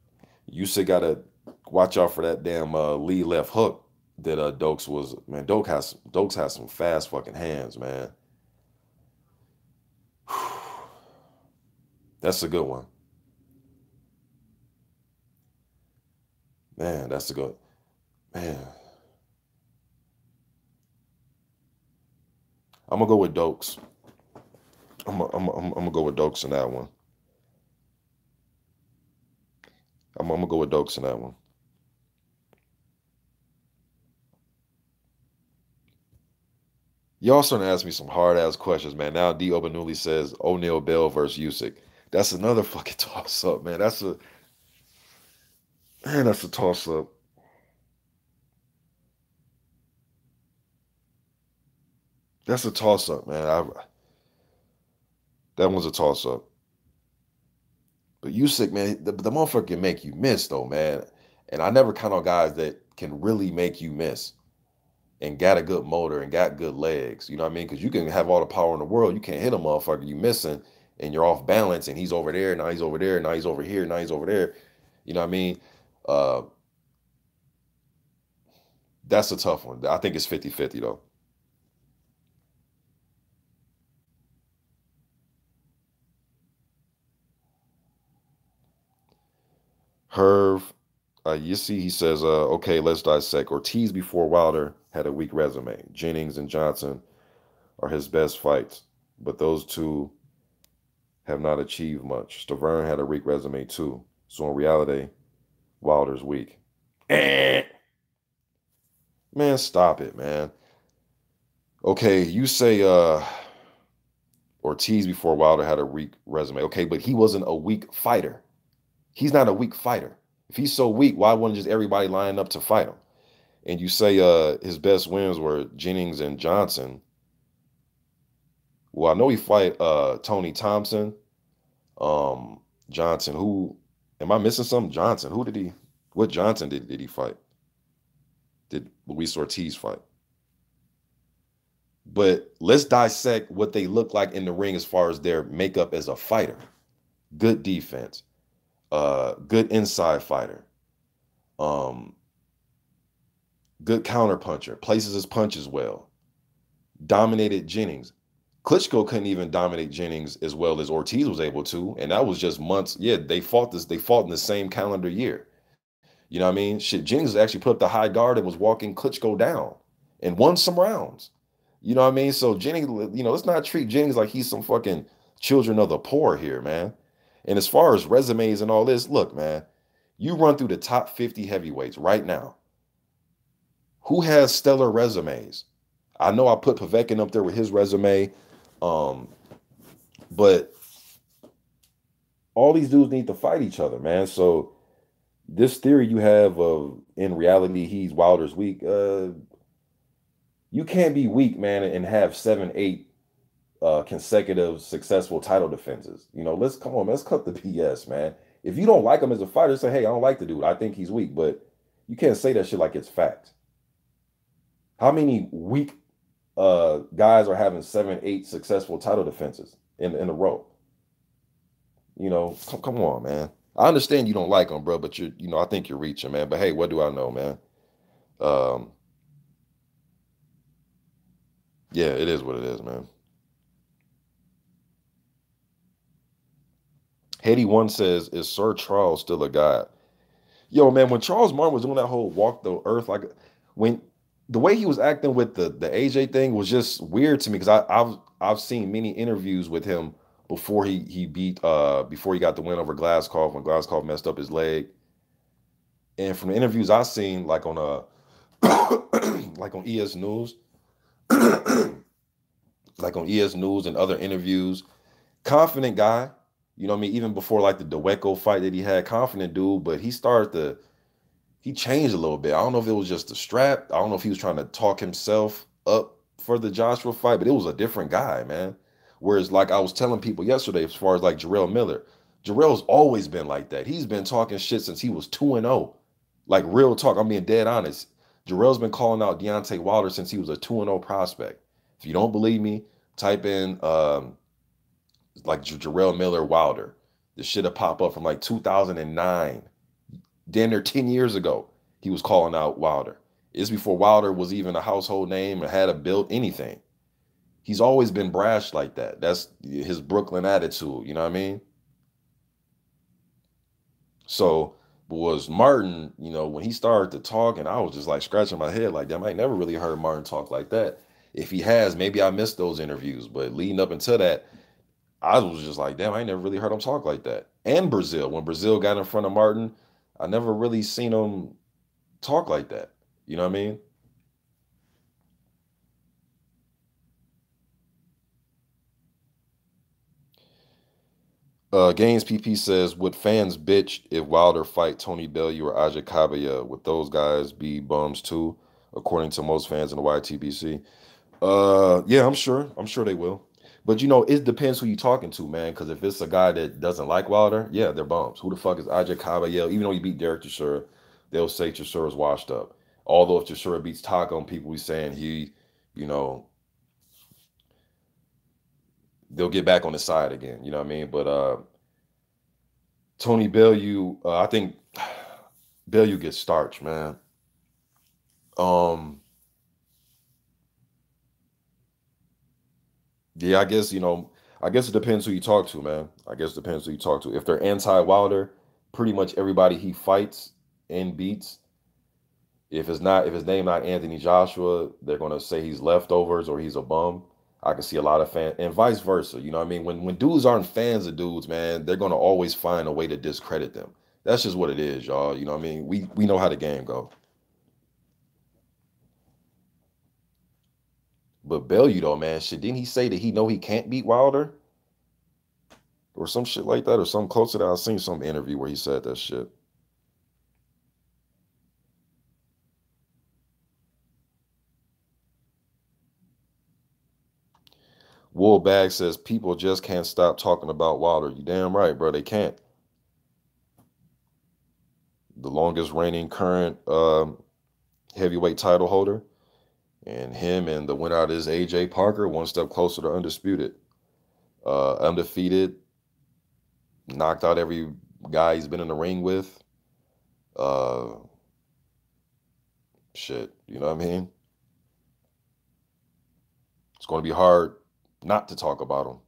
[SPEAKER 1] Usyk got to watch out for that damn Lee left hook that Dokes was. Man, Dokes has some fast fucking hands, man. That's a good one. Man, that's a good man. I'm gonna go with Dokes. I'm gonna go with Dokes in that one. I'm gonna go with Dokes in that one. Y'all starting to ask me some hard ass questions, man. Now D Obanuli says O'Neal Bell versus Usyk. That's another fucking toss up, man. That's a toss up. That's a toss up, man. That one's a toss up. But Usyk, man, the motherfucker can make you miss though, man. And I never count on guys that can really make you miss and got a good motor and got good legs. You know what I mean? Because you can have all the power in the world. You can't hit a motherfucker. You missing and you're off balance and he's over there. Now he's over there. Now he's over here. Now he's over there. You know what I mean? Uh, that's a tough one. I think it's 50-50 though. Herv, you see, he says, okay, let's dissect. Ortiz before Wilder had a weak resume. Jennings and Johnson are his best fights, but those two have not achieved much. Stavern had a weak resume too. So in reality, Wilder's weak. Eh. Man, stop it, man. Okay, you say Ortiz before Wilder had a weak resume. Okay, but he wasn't a weak fighter. He's not a weak fighter. If he's so weak, why wouldn't just everybody line up to fight him? And you say his best wins were Jennings and Johnson. Well, I know he fight Tony Thompson, um, Johnson. Who am I missing? Some Johnson. Who did he? What Johnson did he fight? Did Luis Ortiz fight? But let's dissect what they look like in the ring as far as their makeup as a fighter. Good defense. Good inside fighter. Um, Good counter puncher. Places his punches well. Dominated Jennings. Klitschko couldn't even dominate Jennings as well as Ortiz was able to, and that was just months. Yeah, they fought this. They fought in the same calendar year. You know what I mean? Shit, Jennings actually put up the high guard and was walking Klitschko down and won some rounds. You know what I mean? So Jennings, let's not treat Jennings like he's some fucking children of the poor here, man. And as far as resumes and all this, look, man, you run through the top 50 heavyweights right now. Who has stellar resumes? I know I put Povetkin up there with his resume, um, but all these dudes need to fight each other, man. So this theory you have of in reality he's Wilder's weak, you can't be weak, man, and have 7, 8 consecutive successful title defenses. Let's come on, man, let's cut the BS, man. If you don't like him as a fighter, say, hey, I don't like the dude. I think he's weak, but you can't say that shit like it's fact. How many weak guys are having 7, 8 successful title defenses in a row? Come on, man. I understand you don't like him, bro, but I think you're reaching, man. But hey, what do I know, man? Um, yeah, it is what it is, man. Haiti One says, "Is Sir Charles still a god?" Yo, man, when Charles Martin was doing that whole walk the earth, like when the way he was acting with the AJ thing was just weird to me because I've seen many interviews with him before he beat before he got the win over Glasscoff when Glasscoff messed up his leg. And from the interviews I've seen, like on like on ES News, like on ES News and other interviews, confident guy. You know what I mean? Even before like the Dweco fight that he had, confident dude, but he changed a little bit. I don't know if it was just the strap. I don't know if he was trying to talk himself up for the Joshua fight, but it was a different guy, man. Whereas, like I was telling people yesterday, as far as like Jarrell Miller, Jarrell's always been like that. He's been talking shit since he was 2-0. Like real talk. I'm being dead honest. Jarrell's been calling out Deontay Wilder since he was a 2-0 prospect. If you don't believe me, type in like Jarrell Miller Wilder. This shit will pop up from like 2009. Damn near 10 years ago, he was calling out Wilder. It's before Wilder was even a household name or had a built anything. He's always been brash like that. That's his Brooklyn attitude. You know what I mean? So was Martin, when he started to talk, and I was just like scratching my head like, damn, I never really heard Martin talk like that. If he has, maybe I missed those interviews. But leading up until that, I was just like, damn, I never really heard him talk like that. And Brazil, when Brazil got in front of Martin, I never really seen him talk like that. You know what I mean? Gaines PP says, would fans bitch if Wilder fight Tony Bellew or Aja Kabaya? Would those guys be bums too, according to most fans in the YTBC? Yeah, I'm sure. I'm sure they will. But it depends who you talking to, man. Because if it's a guy that doesn't like Wilder, yeah, they're bums. Who the fuck is Aja Kabaya? Even though he beat Derek Chisora, they'll say Chisora is washed up. Although if Chisora beats Taco, people be saying you know, they'll get back on the side again. You know what I mean? But Tony Bellew, I think Bellew gets starched, man. Um, yeah, I guess it depends who you talk to, man. I guess it depends who you talk to. If they're anti-Wilder, pretty much everybody he fights and beats. If his name not Anthony Joshua, they're gonna say he's leftovers or he's a bum. I can see a lot of fans and vice versa. You know what I mean? When dudes aren't fans of dudes, man, they're gonna always find a way to discredit them. That's just what it is, y'all. You know what I mean? We know how the game go. But Bellew though, man, shit, didn't he say that he know he can't beat Wilder or some shit like that or something close to that? I seen some interview where he said that shit. Woolbag says people just can't stop talking about Wilder. You damn right, bro. They can't. The longest reigning current heavyweight title holder, and him and the winner out is AJ Parker, one step closer to undisputed, undefeated, knocked out every guy he's been in the ring with. Uh, Shit, you know what I mean? It's going to be hard not to talk about him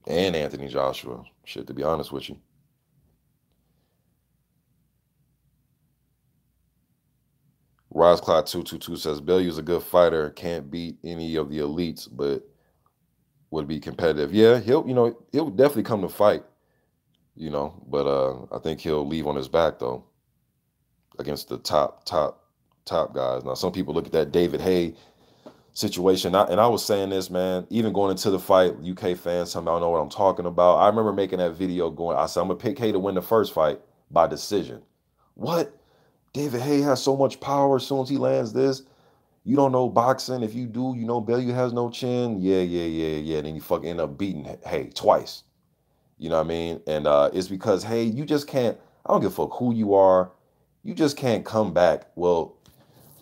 [SPEAKER 1] and Anthony Joshua. Shit, to be honest with you. Rosclaw 222 says Bellew's a good fighter, can't beat any of the elites, but would be competitive. Yeah, he'll definitely come to fight, but I think he'll leave on his back though against the top guys. Now some people look at that David Haye situation. And I was saying this, man, even going into the fight, UK fans, some of y'all know what I'm talking about. I remember making that video I said, I'm going to pick Haye to win the first fight by decision. What? David Haye has so much power as soon as he lands this. You don't know boxing. If you do, you know Bellew has no chin. Yeah. Then you fucking end up beating Haye twice. You know what I mean? And it's because, hey, you just can't, I don't give a fuck who you are. You just can't come back. Well,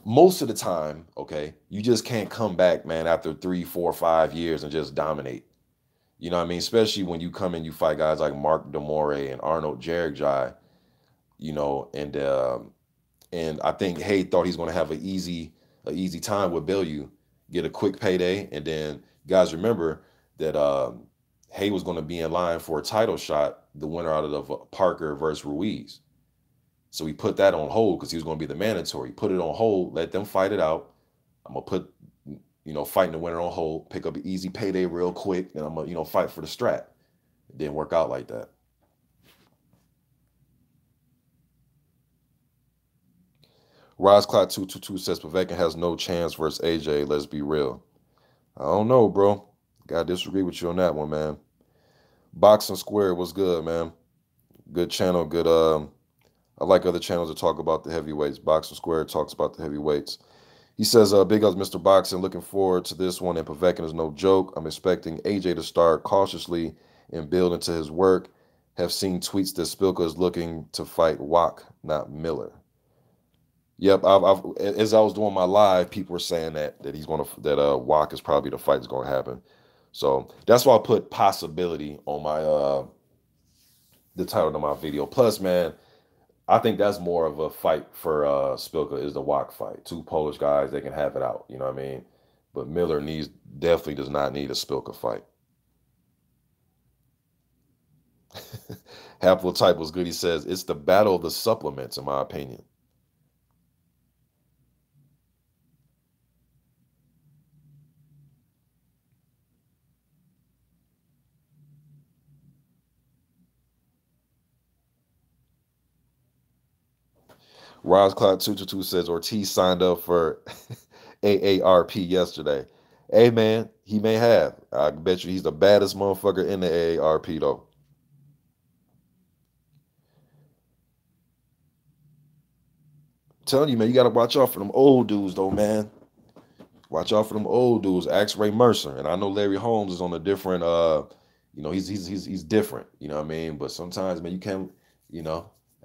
[SPEAKER 1] most of the time, okay, you just can't come back, man, after 3, 4, 5 years and just dominate. You know what I mean? Especially when you come and you fight guys like Mark Demore and Arnold Jerigai, and I think Haye thought he's going to have an easy time with Bellew, get a quick payday, and then guys remember that Haye was going to be in line for a title shot, the winner out of the Parker versus Ruiz. So he put that on hold because he was going to be the mandatory. Put it on hold, let them fight it out. I'm gonna put, fighting the winner on hold, pick up an easy payday real quick, and I'm gonna, fight for the strat. It didn't work out like that. Rosclaw 222 says Povetkin has no chance versus AJ. Let's be real. I don't know, bro. Gotta disagree with you on that one, man. Boxing Square was good, man. Good channel, good I like other channels that talk about the heavyweights. Boxing Square talks about the heavyweights. He says, big ups, Mr. Boxing. Looking forward to this one. And Povetkin is no joke. I'm expecting AJ to start cautiously and build into his work. Have seen tweets that Spilka is looking to fight Wack, not Miller. Yep, as I was doing my live, people were saying that he's gonna Wack is probably the fight that's gonna happen. So that's why I put possibility on my the title of my video. Plus, man, I think that's more of a fight for Spilka is the Wack fight. Two Polish guys, they can have it out. You know what I mean? But Miller definitely does not need a Spilka fight. Haplotype was good. He says it's the battle of the supplements, in my opinion. Roscloud222 says Ortiz signed up for AARP yesterday. Hey, man, he may have. I bet you he's the baddest motherfucker in the AARP, though. I'm telling you, man, you got to watch out for them old dudes, though, man. Watch out for them old dudes. Ask Ray Mercer. And I know Larry Holmes is on a different, he's different, you know what I mean? But sometimes, man, you can't,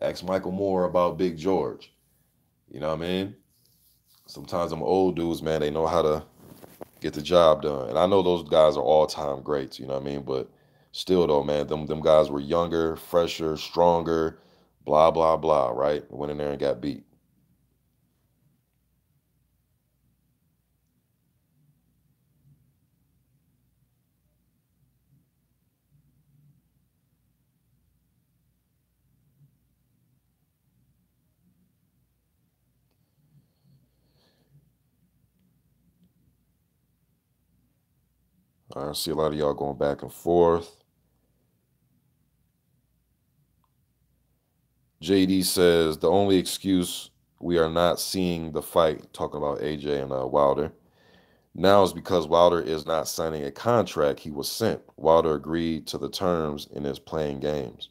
[SPEAKER 1] ask Michael Moore about Big George. You know what I mean? Sometimes them old dudes, man, they know how to get the job done. And I know those guys are all-time greats, you know what I mean? But still though, man, them guys were younger, fresher, stronger, blah, blah, blah, right? Went in there and got beat. I see a lot of y'all going back and forth. JD says the only excuse we are not seeing the fight, talking about AJ and Wilder, now is because Wilder is not signing a contract he was sent. Wilder agreed to the terms and is playing games.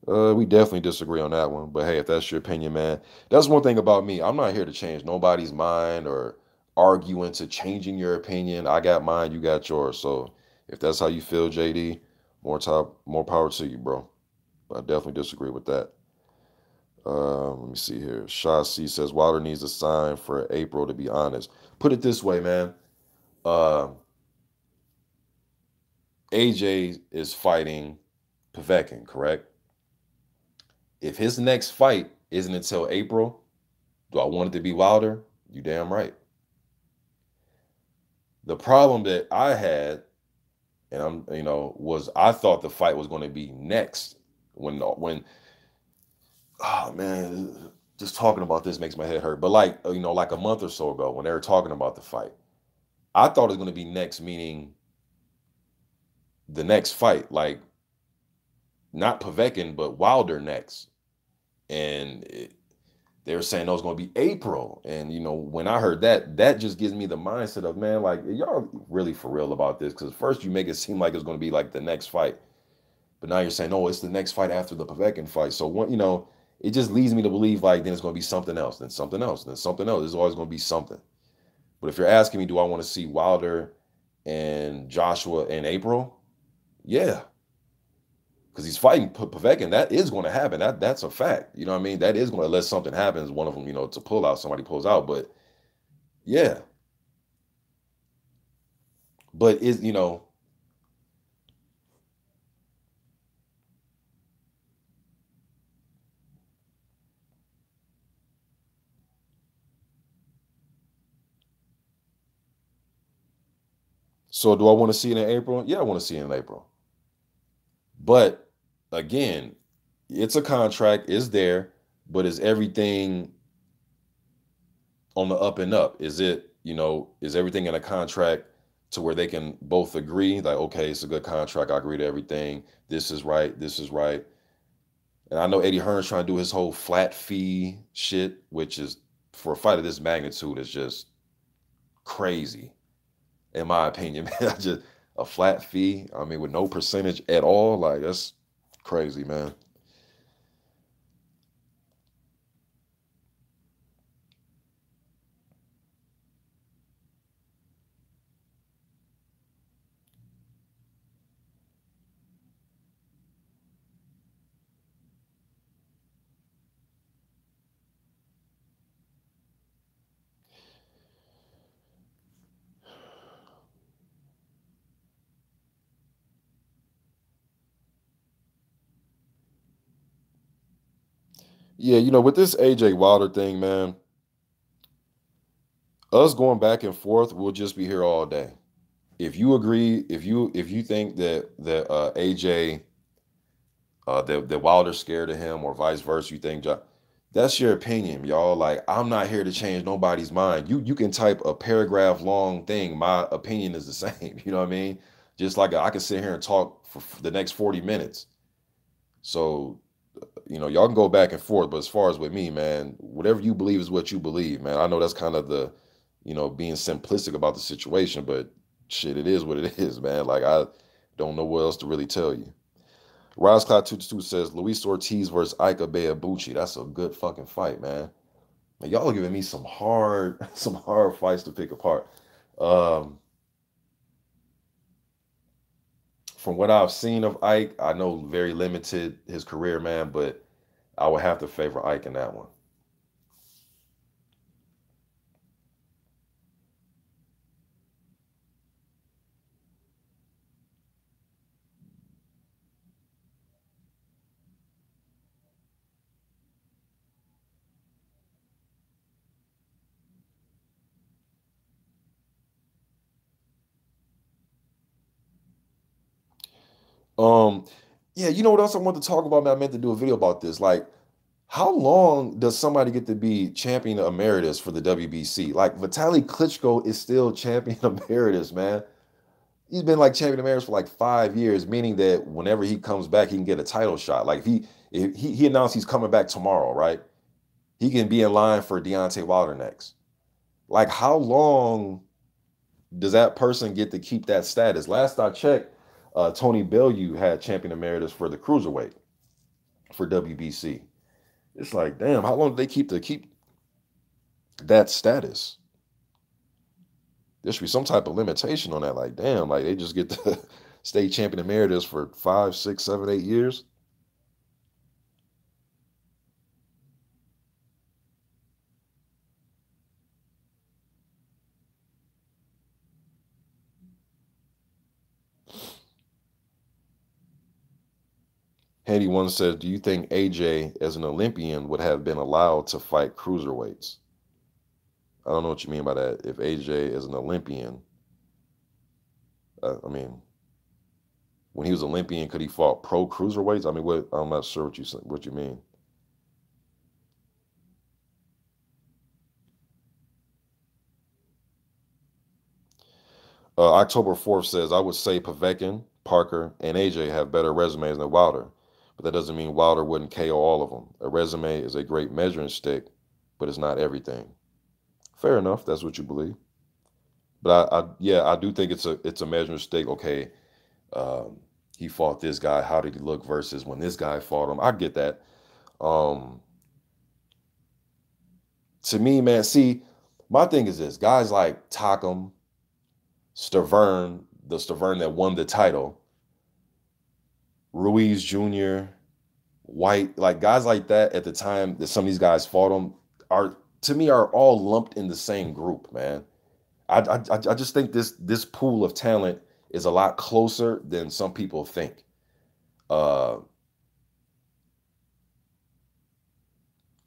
[SPEAKER 1] We definitely disagree on that one. But hey, if that's your opinion, man, that's one thing about me. I'm not here to change nobody's mind or argue into changing your opinion. I got mine, you got yours. So if that's how you feel, JD, more power to you, bro. But I definitely disagree with that. Let me see here. Shaw C says Wilder needs a sign for April, to be honest. Put it this way, man. Uh, AJ is fighting Povetkin, correct? If his next fight isn't until April, do I want it to be Wilder? You damn right. The problem that I had, and was I thought the fight was going to be next. When oh man, just talking about this makes my head hurt. But like like a month or so ago, when they were talking about the fight, I thought it was going to be next, meaning the next fight, like not Povetkin, but Wilder next. And they were saying it was going to be April. And when I heard that, that just gives me the mindset of, man, like, y'all really for real about this? Because first you make it seem like it's going to be like the next fight, but now you're saying, oh, it's the next fight after the Povetkin fight. So it just leads me to believe like then it's going to be something else, then something else, then something else. There's always going to be something. But if you're asking me, do I want to see Wilder and Joshua in April? Yeah, because he's fighting Povetkin. That is going to happen. That's a fact. You know what I mean? That is going to, unless something happens, one of them, to pull out, somebody pulls out. But yeah, but so do I want to see it in April? Yeah, I want to see it in April. But again, it's a contract, it's there, but is everything on the up and up? Is it, is everything in a contract to where they can both agree, like, okay, it's a good contract, I agree to everything, this is right, this is right. And I know Eddie Hearn's trying to do his whole flat fee shit, which is for a fight of this magnitude is just crazy, in my opinion, man. Just a flat fee. I mean, with no percentage at all, like that's crazy, man. Yeah, with this AJ Wilder thing, man, us going back and forth, we'll just be here all day. If you agree, if you think that AJ that Wilder's scared of him or vice versa, you think that's your opinion, y'all. Like I'm not here to change nobody's mind. You can type a paragraph long thing. My opinion is the same. You know what I mean? Just like I can sit here and talk for the next 40 minutes. So y'all can go back and forth, but as far as with me, man, whatever you believe is what you believe, man. I know that's kind of the, being simplistic about the situation, but shit, it is what it is, man. Like I don't know what else to really tell you. Rise Cloud 222 says Luis Ortiz versus Ike Beabuchi. That's a good fucking fight, man. And y'all are giving me some hard, some hard fights to pick apart. Um, from what I've seen of Ike, I know very limited his career, man, but I would have to favor Ike in that one. Um, yeah, you know what else I want to talk about, man? I meant to do a video about this. Like, how long does somebody get to be champion emeritus for the WBC? Like, Vitaly Klitschko is still champion emeritus, man. He's been like champion emeritus for like 5 years, meaning that whenever he comes back, he can get a title shot. Like, if he announced he's coming back tomorrow, right? He can be in line for Deontay Wilder next. Like, how long does that person get to keep that status? Last I checked, Tony Bellew had champion emeritus for the cruiserweight for WBC. It's like, damn, how long do they keep that status? There should be some type of limitation on that. Like, damn, like they just get the state champion emeritus for 5, 6, 7, 8 years. Handy One says, "Do you think AJ, as an Olympian, would have been allowed to fight cruiserweights?" I don't know what you mean by that. If AJ, as an Olympian, I mean, when he was Olympian, could he fought pro cruiserweights? I mean, what? I'm not sure what you mean. October 4th says, "I would say Povetkin, Parker, and AJ have better resumes than Wilder, but that doesn't mean Wilder wouldn't KO all of them. A resume is a great measuring stick, but it's not everything." Fair enough. That's what you believe. But yeah, I do think it's a measuring stick. Okay, um, he fought this guy. How did he look versus when this guy fought him? I get that. Um, to me, man, see, my thing is this: guys like Takum, the Stavern that won the title, Ruiz Jr., White, like guys like that at the time that some of these guys fought them are to me are all lumped in the same group, man. I just think this pool of talent is a lot closer than some people think. Uh,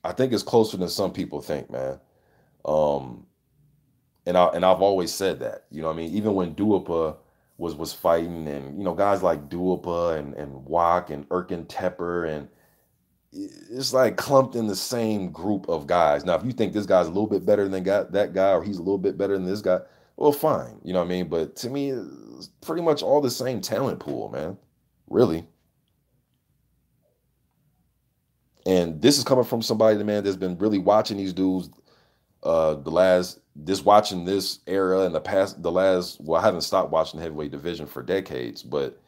[SPEAKER 1] I think it's closer than some people think, man. Um, and I've always said that. You know what I mean? Even when Duopa was fighting and guys like Duopa and Wak and Erkin Tepper and it's like clumped in the same group of guys. Now, if you think this guy's a little bit better than that guy, or he's a little bit better than this guy, well, fine. You know what I mean? But to me, it's pretty much all the same talent pool, man. Really. And this is coming from somebody, man, that's been really watching these dudes watching this era and the last, well, I haven't stopped watching the heavyweight division for decades, but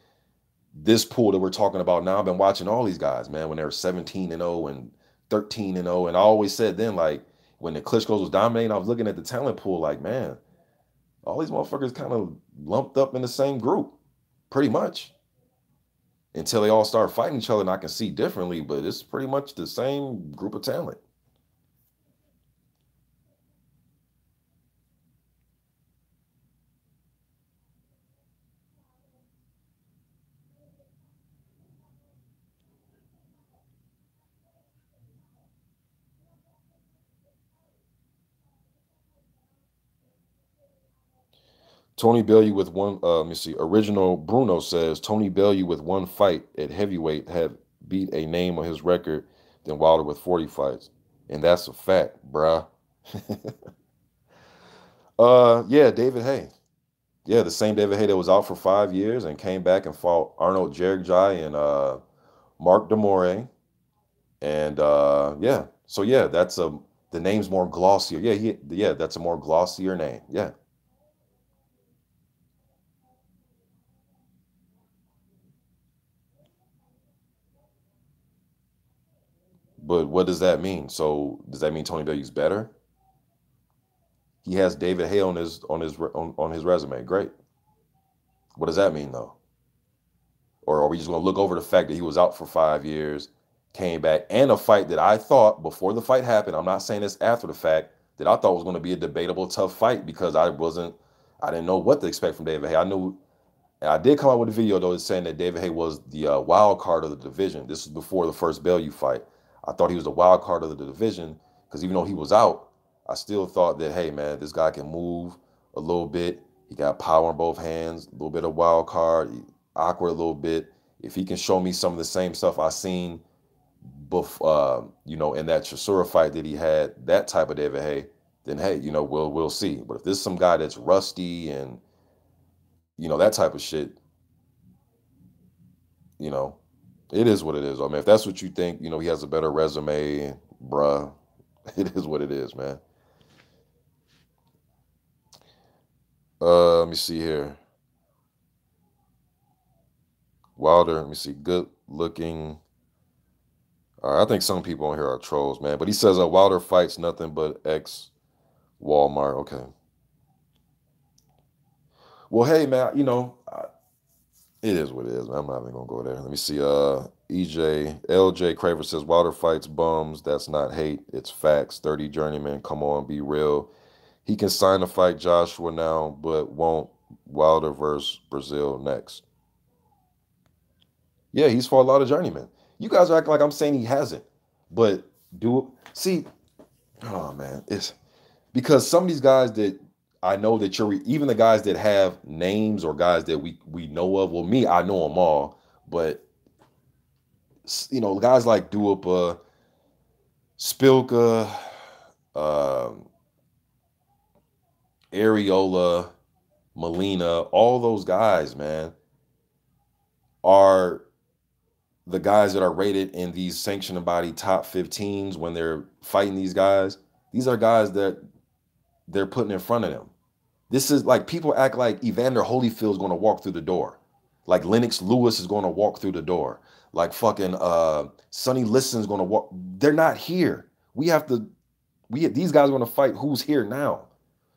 [SPEAKER 1] this pool that we're talking about now, I've been watching all these guys, man, when they were 17-0 and 13-0. And I always said then, like, when the Klitschko's was dominating, I was looking at the talent pool, like, man, all these motherfuckers kind of lumped up in the same group, pretty much, until they all start fighting each other. And I can see differently, but it's pretty much the same group of talent. Tony Bellew with one, let me see. Original Bruno says Tony Bellew with one fight at heavyweight had beat a name on his record than Wilder with 40 fights. And that's a fact, bruh. Yeah, David Hay. Yeah, the same David Hay that was out for 5 years and came back and fought Arnold Jerigai and Mark Demore. And yeah. So yeah, the name's more glossier. Yeah, that's a more glossier name. Yeah. But what does that mean? So does that mean Tony Bellew's better? He has David Hay on his resume. Great. What does that mean though? Or are we just going to look over the fact that he was out for 5 years, came back, and a fight that I thought before the fight happened? I'm not saying this after the fact, that I thought was going to be a debatable, tough fight because I didn't know what to expect from David Hay. I knew, and I did come out with a video though saying that David Hay was the wild card of the division. This was before the first Bellew fight. I thought he was the wild card of the division because even though he was out, I still thought that, hey man, this guy can move a little bit. He got power in both hands, a little bit of wild card, awkward a little bit. If he can show me some of the same stuff I seen in that Chisora fight that he had, that type of David Hay, then hey, we'll see. But if this is some guy that's rusty and that type of shit, you know, it is what it is. I mean, if that's what you think, he has a better resume, bruh. It is what it is, man. Let me see here. Wilder, let me see. Good looking. I think some people on here are trolls, man. But he says Wilder fights nothing but ex Walmart. Okay. Well, hey, man. It is what it is, man. I'm not even gonna go there. Let me see. EJ LJ Craver says Wilder fights bums. That's not hate. It's facts. 30 journeyman. Come on, be real. He can sign to fight Joshua now, but won't Wilder versus Brazil next. Yeah, he's fought a lot of journeymen. You guys are acting like I'm saying he hasn't. But do see, oh man, it's because some of these guys that I know that you're even the guys that have names or guys that we know of. Well, me, I know them all, but guys like Duopa, Spilka, um, Areola, Molina, all those guys, man, are the guys that are rated in these sanctioning body top 15s when they're fighting these guys. These are guys that they're putting in front of them. This is like people act like Evander Holyfield is going to walk through the door. Like Lennox Lewis is going to walk through the door. Like fucking Sonny Liston's going to walk. They're not here. We have to these guys are going to fight who's here now.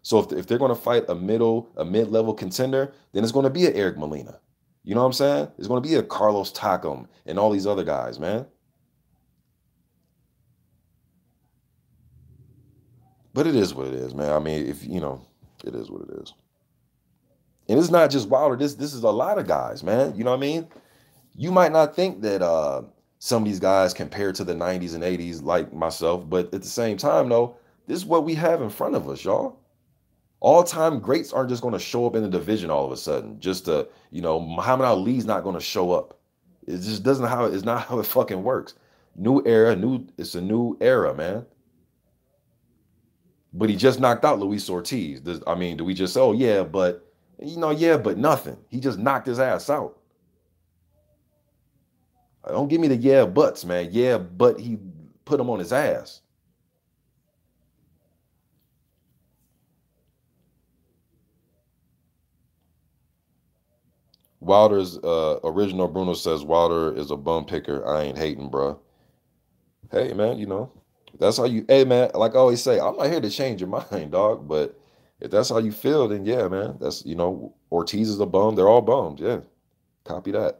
[SPEAKER 1] So if they're going to fight a mid-level contender, then it's going to be an Eric Molina. You know what I'm saying? It's going to be a Carlos Takam and all these other guys, man. But it is what it is, man. I mean, if it is what it is. And it's not just Wilder. This is a lot of guys, man. You know what I mean? You might not think that some of these guys compared to the 90s and 80s like myself, but at the same time, though, this is what we have in front of us, y'all. All-time greats aren't just going to show up in the division all of a sudden. Just Muhammad Ali's not going to show up. It just doesn't how it's not how it fucking works. New era, it's a new era, man. But he just knocked out Luis Ortiz. Do we just say, oh yeah, but yeah, but nothing. He just knocked his ass out. Don't give me the yeah buts, man. Yeah, but he put him on his ass. Wilder's original Bruno says Wilder is a bum picker. I ain't hating, bro. Hey, man, that's how you. Hey, man, like I always say, I'm not here to change your mind, dog. But if that's how you feel, then yeah, man. That's Ortiz is a bum. They're all bums. Yeah, copy that.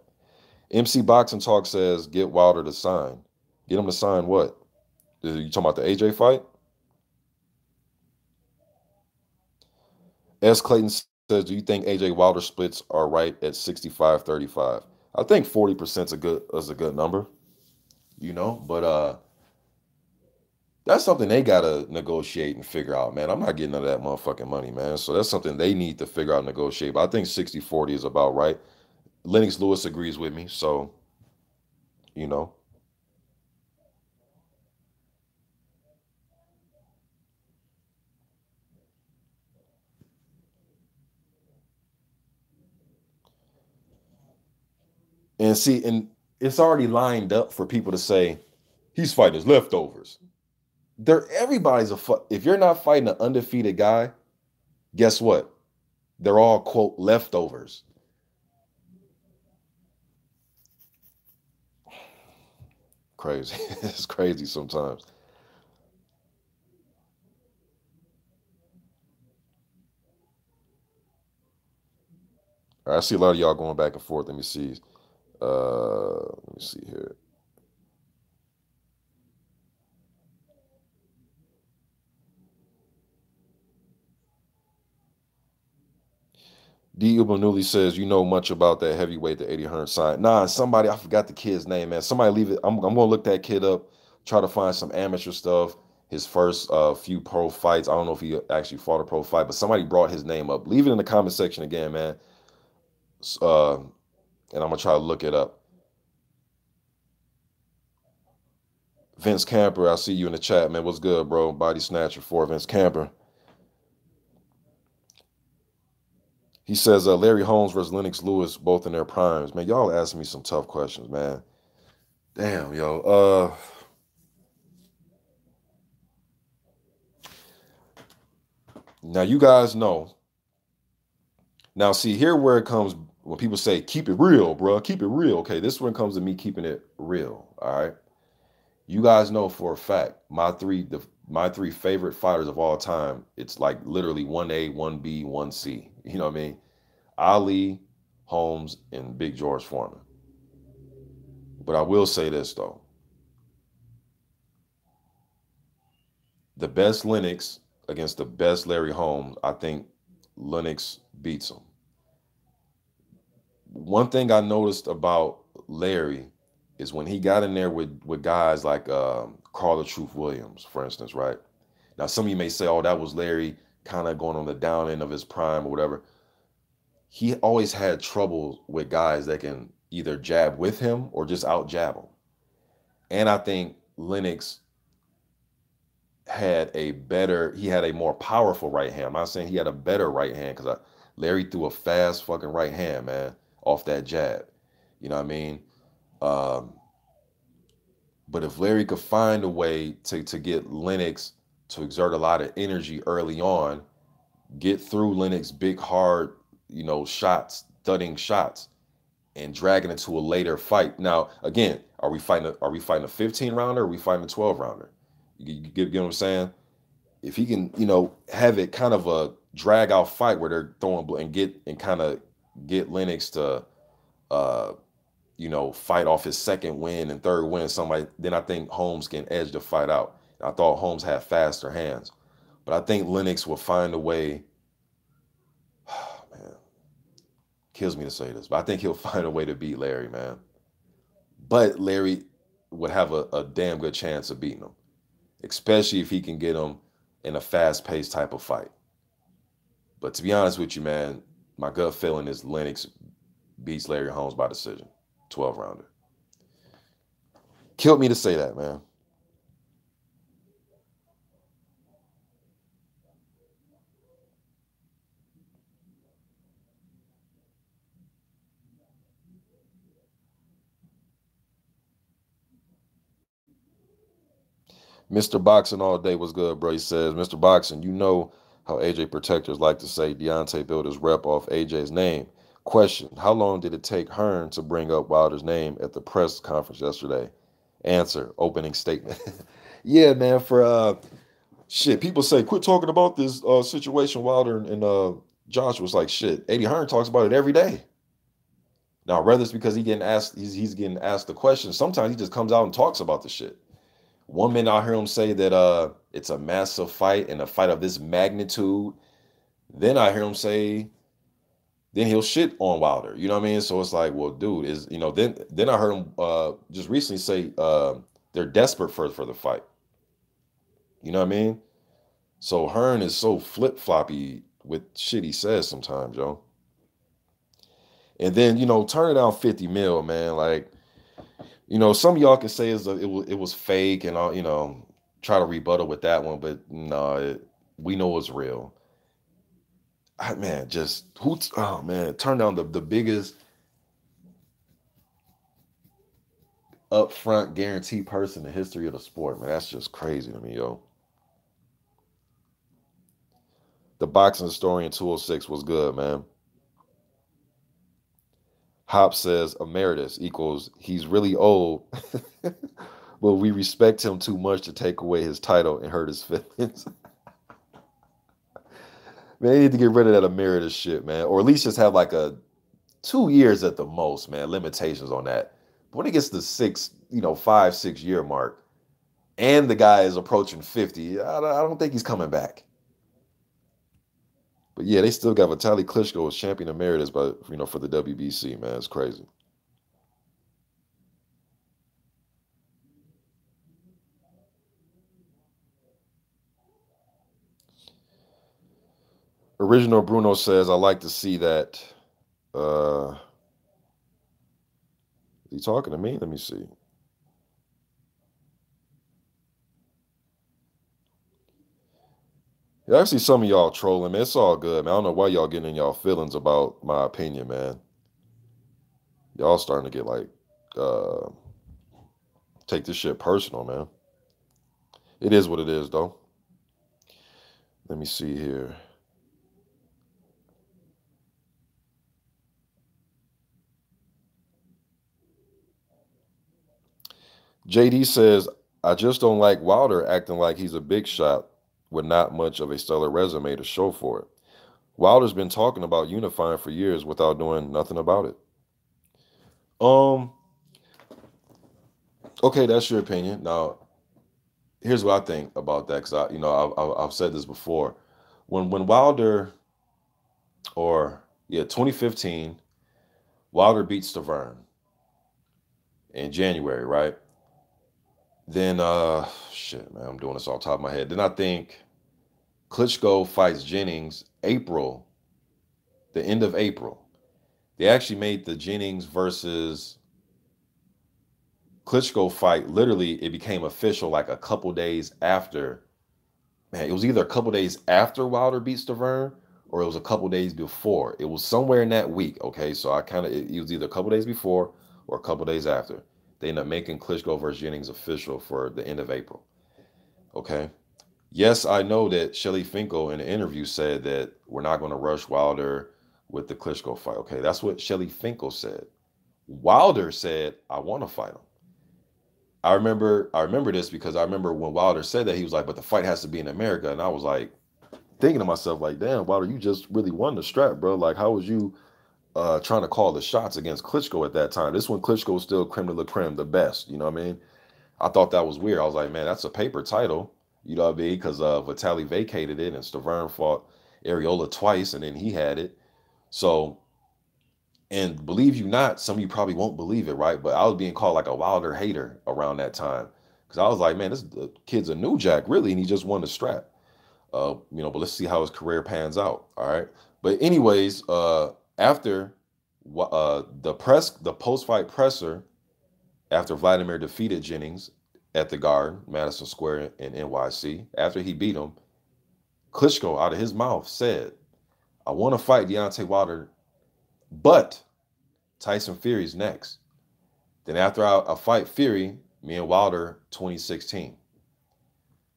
[SPEAKER 1] MC Boxing Talk says get Wilder to sign. Get him to sign what? You talking about the AJ fight? S. Clayton says, do you think AJ Wilder splits are right at 65-35? I think 40% is a good number, but that's something they gotta negotiate and figure out, man. I'm not getting none of that motherfucking money, man. So that's something they need to figure out and negotiate. But I think 60-40 is about right. Lennox Lewis agrees with me, so you know. And see, and it's already lined up for people to say he's fighting his leftovers. Everybody's if you're not fighting an undefeated guy, guess what? They're all quote leftovers. Crazy. It's crazy sometimes. I see a lot of y'all going back and forth. Let me see. Let me see here. D. Ubanuli says, you know much about that heavyweight, the 80-100 sign. Nah, somebody, I forgot the kid's name, man. Somebody leave it. I'm going to look that kid up, try to find some amateur stuff. His first few pro fights. I don't know if he actually fought a pro fight, but somebody brought his name up. Leave it in the comment section again, man. And I'm going to try to look it up. Vince Camper, I see you in the chat, man. What's good, bro? Body Snatcher for Vince Camper. He says Larry Holmes versus Lennox Lewis, both in their primes. Man, y'all asking me some tough questions, man. Damn, yo. Now you guys know. Now see here where it comes when people say keep it real, bro. Keep it real. Okay, this one comes to me keeping it real. All right. You guys know for a fact my three favorite fighters of all time. It's like literally 1A, 1B, 1C. You know what I mean? Ali, Holmes, and Big George Foreman. But I will say this though. The best Lennox against the best Larry Holmes, I think Lennox beats him. One thing I noticed about Larry is when he got in there with guys like Carl the Truth Williams, for instance, right? Now, some of you may say, "Oh, that was Larry kind of going on the down end of his prime or whatever." He always had trouble with guys that can either jab with him or just out jab him. And I think Lennox he had a more powerful right hand. I'm not saying he had a better right hand because Larry threw a fast fucking right hand, man, off that jab. You know what I mean? Um, but if Larry could find a way to get Lennox to exert a lot of energy early on, get through Lennox big hard, shots, thudding shots, and drag it into a later fight. Now, again, are we fighting a 15 rounder or are we fighting a 12 rounder? You get what I'm saying? If he can, have it kind of a drag out fight where they're throwing and kind of get Lennox to fight off his second win and third win, somebody, then I think Holmes can edge the fight out. I thought Holmes had faster hands, but I think Lennox will find a way. Man, kills me to say this, but I think he'll find a way to beat Larry, man. But Larry would have a damn good chance of beating him, especially if he can get him in a fast-paced type of fight. But to be honest with you, man, my gut feeling is Lennox beats Larry Holmes by decision, 12 rounder. Killed me to say that, man. Mr. Boxing all day was good, bro. He says, Mr. Boxing, you know how AJ protectors like to say Deontay built his rep off AJ's name. Question, how long did it take Hearn to bring up Wilder's name at the press conference yesterday? Answer, opening statement. Yeah, man, for shit, people say, quit talking about this situation Wilder and Josh was like, shit, Eddie Hearn talks about it every day. Now, whether it's because he's getting asked the question, sometimes he just comes out and talks about the shit. One minute I hear him say that it's a massive fight and a fight of this magnitude. Then I hear him say, then he'll shit on Wilder. You know what I mean? So it's like, well, dude, then I heard him just recently say they're desperate for the fight. You know what I mean? So Hearn is so flip-floppy with shit he says sometimes, yo. And then, turning down 50 mil, man, like, some of y'all can say it was fake and all, try to rebuttal with that one, but no, we know it's real. Man, turn down the biggest upfront guarantee person in the history of the sport, man. That's just crazy to me, yo. The boxing historian 206 was good, man. Hop says emeritus equals he's really old, but we respect him too much to take away his title and hurt his feelings. Man, they need to get rid of that emeritus shit, man, or at least just have like a 2 years at the most, man. Limitations on that. But when it gets to 5, 6 year mark, and the guy is approaching 50, I don't think he's coming back. But yeah, they still got Vitaly Klitschko as champion emeritus, but for the WBC, man, it's crazy. Original Bruno says, I like to see that. Is he talking to me? Let me see. Yeah, I see some of y'all trolling, man. It's all good, man. I don't know why y'all getting in y'all feelings about my opinion, man. Y'all starting to get like, take this shit personal, man. It is what it is, though. Let me see here. JD says, I just don't like Wilder acting like he's a big shot with not much of a stellar resume to show for it. Wilder's been talking about unifying for years without doing nothing about it. Okay, that's your opinion. Now, here's what I think about that, because I've said this before. When Wilder, or 2015, Wilder beats Stavern. in January, right? Then shit, man, I'm doing this off the top of my head. Then I think Klitschko fights Jennings April, the end of April. They actually made the Jennings versus Klitschko fight. Literally, it became official like a couple days after. Man, it was either a couple days after Wilder beat Stavern or it was a couple days before. It was somewhere in that week. Okay, so I kind of it was either a couple days before or a couple days after. They ended up making Klitschko versus Jennings official for the end of April. Okay. Yes, I know that Shelly Finkel in an interview said that we're not going to rush Wilder with the Klitschko fight. Okay, that's what Shelly Finkel said. Wilder said, I want to fight him. I remember this because I remember when Wilder said that, he was like, but the fight has to be in America. And I was like, thinking to myself, like, damn, Wilder, you just really won the strap, bro. Like, how was you trying to call the shots against Klitschko at that time? This one, Klitschko was still creme de la creme, the best. You know what I mean? I thought that was weird. I was like, man, that's a paper title. You know what I mean? Because Vitali vacated it and Stavern fought Areola twice and then he had it. So, and believe you not, some of you probably won't believe it, right? But I was being called like a Wilder hater around that time. Because I was like, man, this kid's a new jack, really, and he just won the strap. But let's see how his career pans out. All right. But anyways, after the post-fight presser, after Vladimir defeated Jennings at the Garden, Madison Square in NYC, after he beat him, Klitschko out of his mouth said, I want to fight Deontay Wilder, but Tyson Fury's next. Then after I fight Fury, me and Wilder 2016.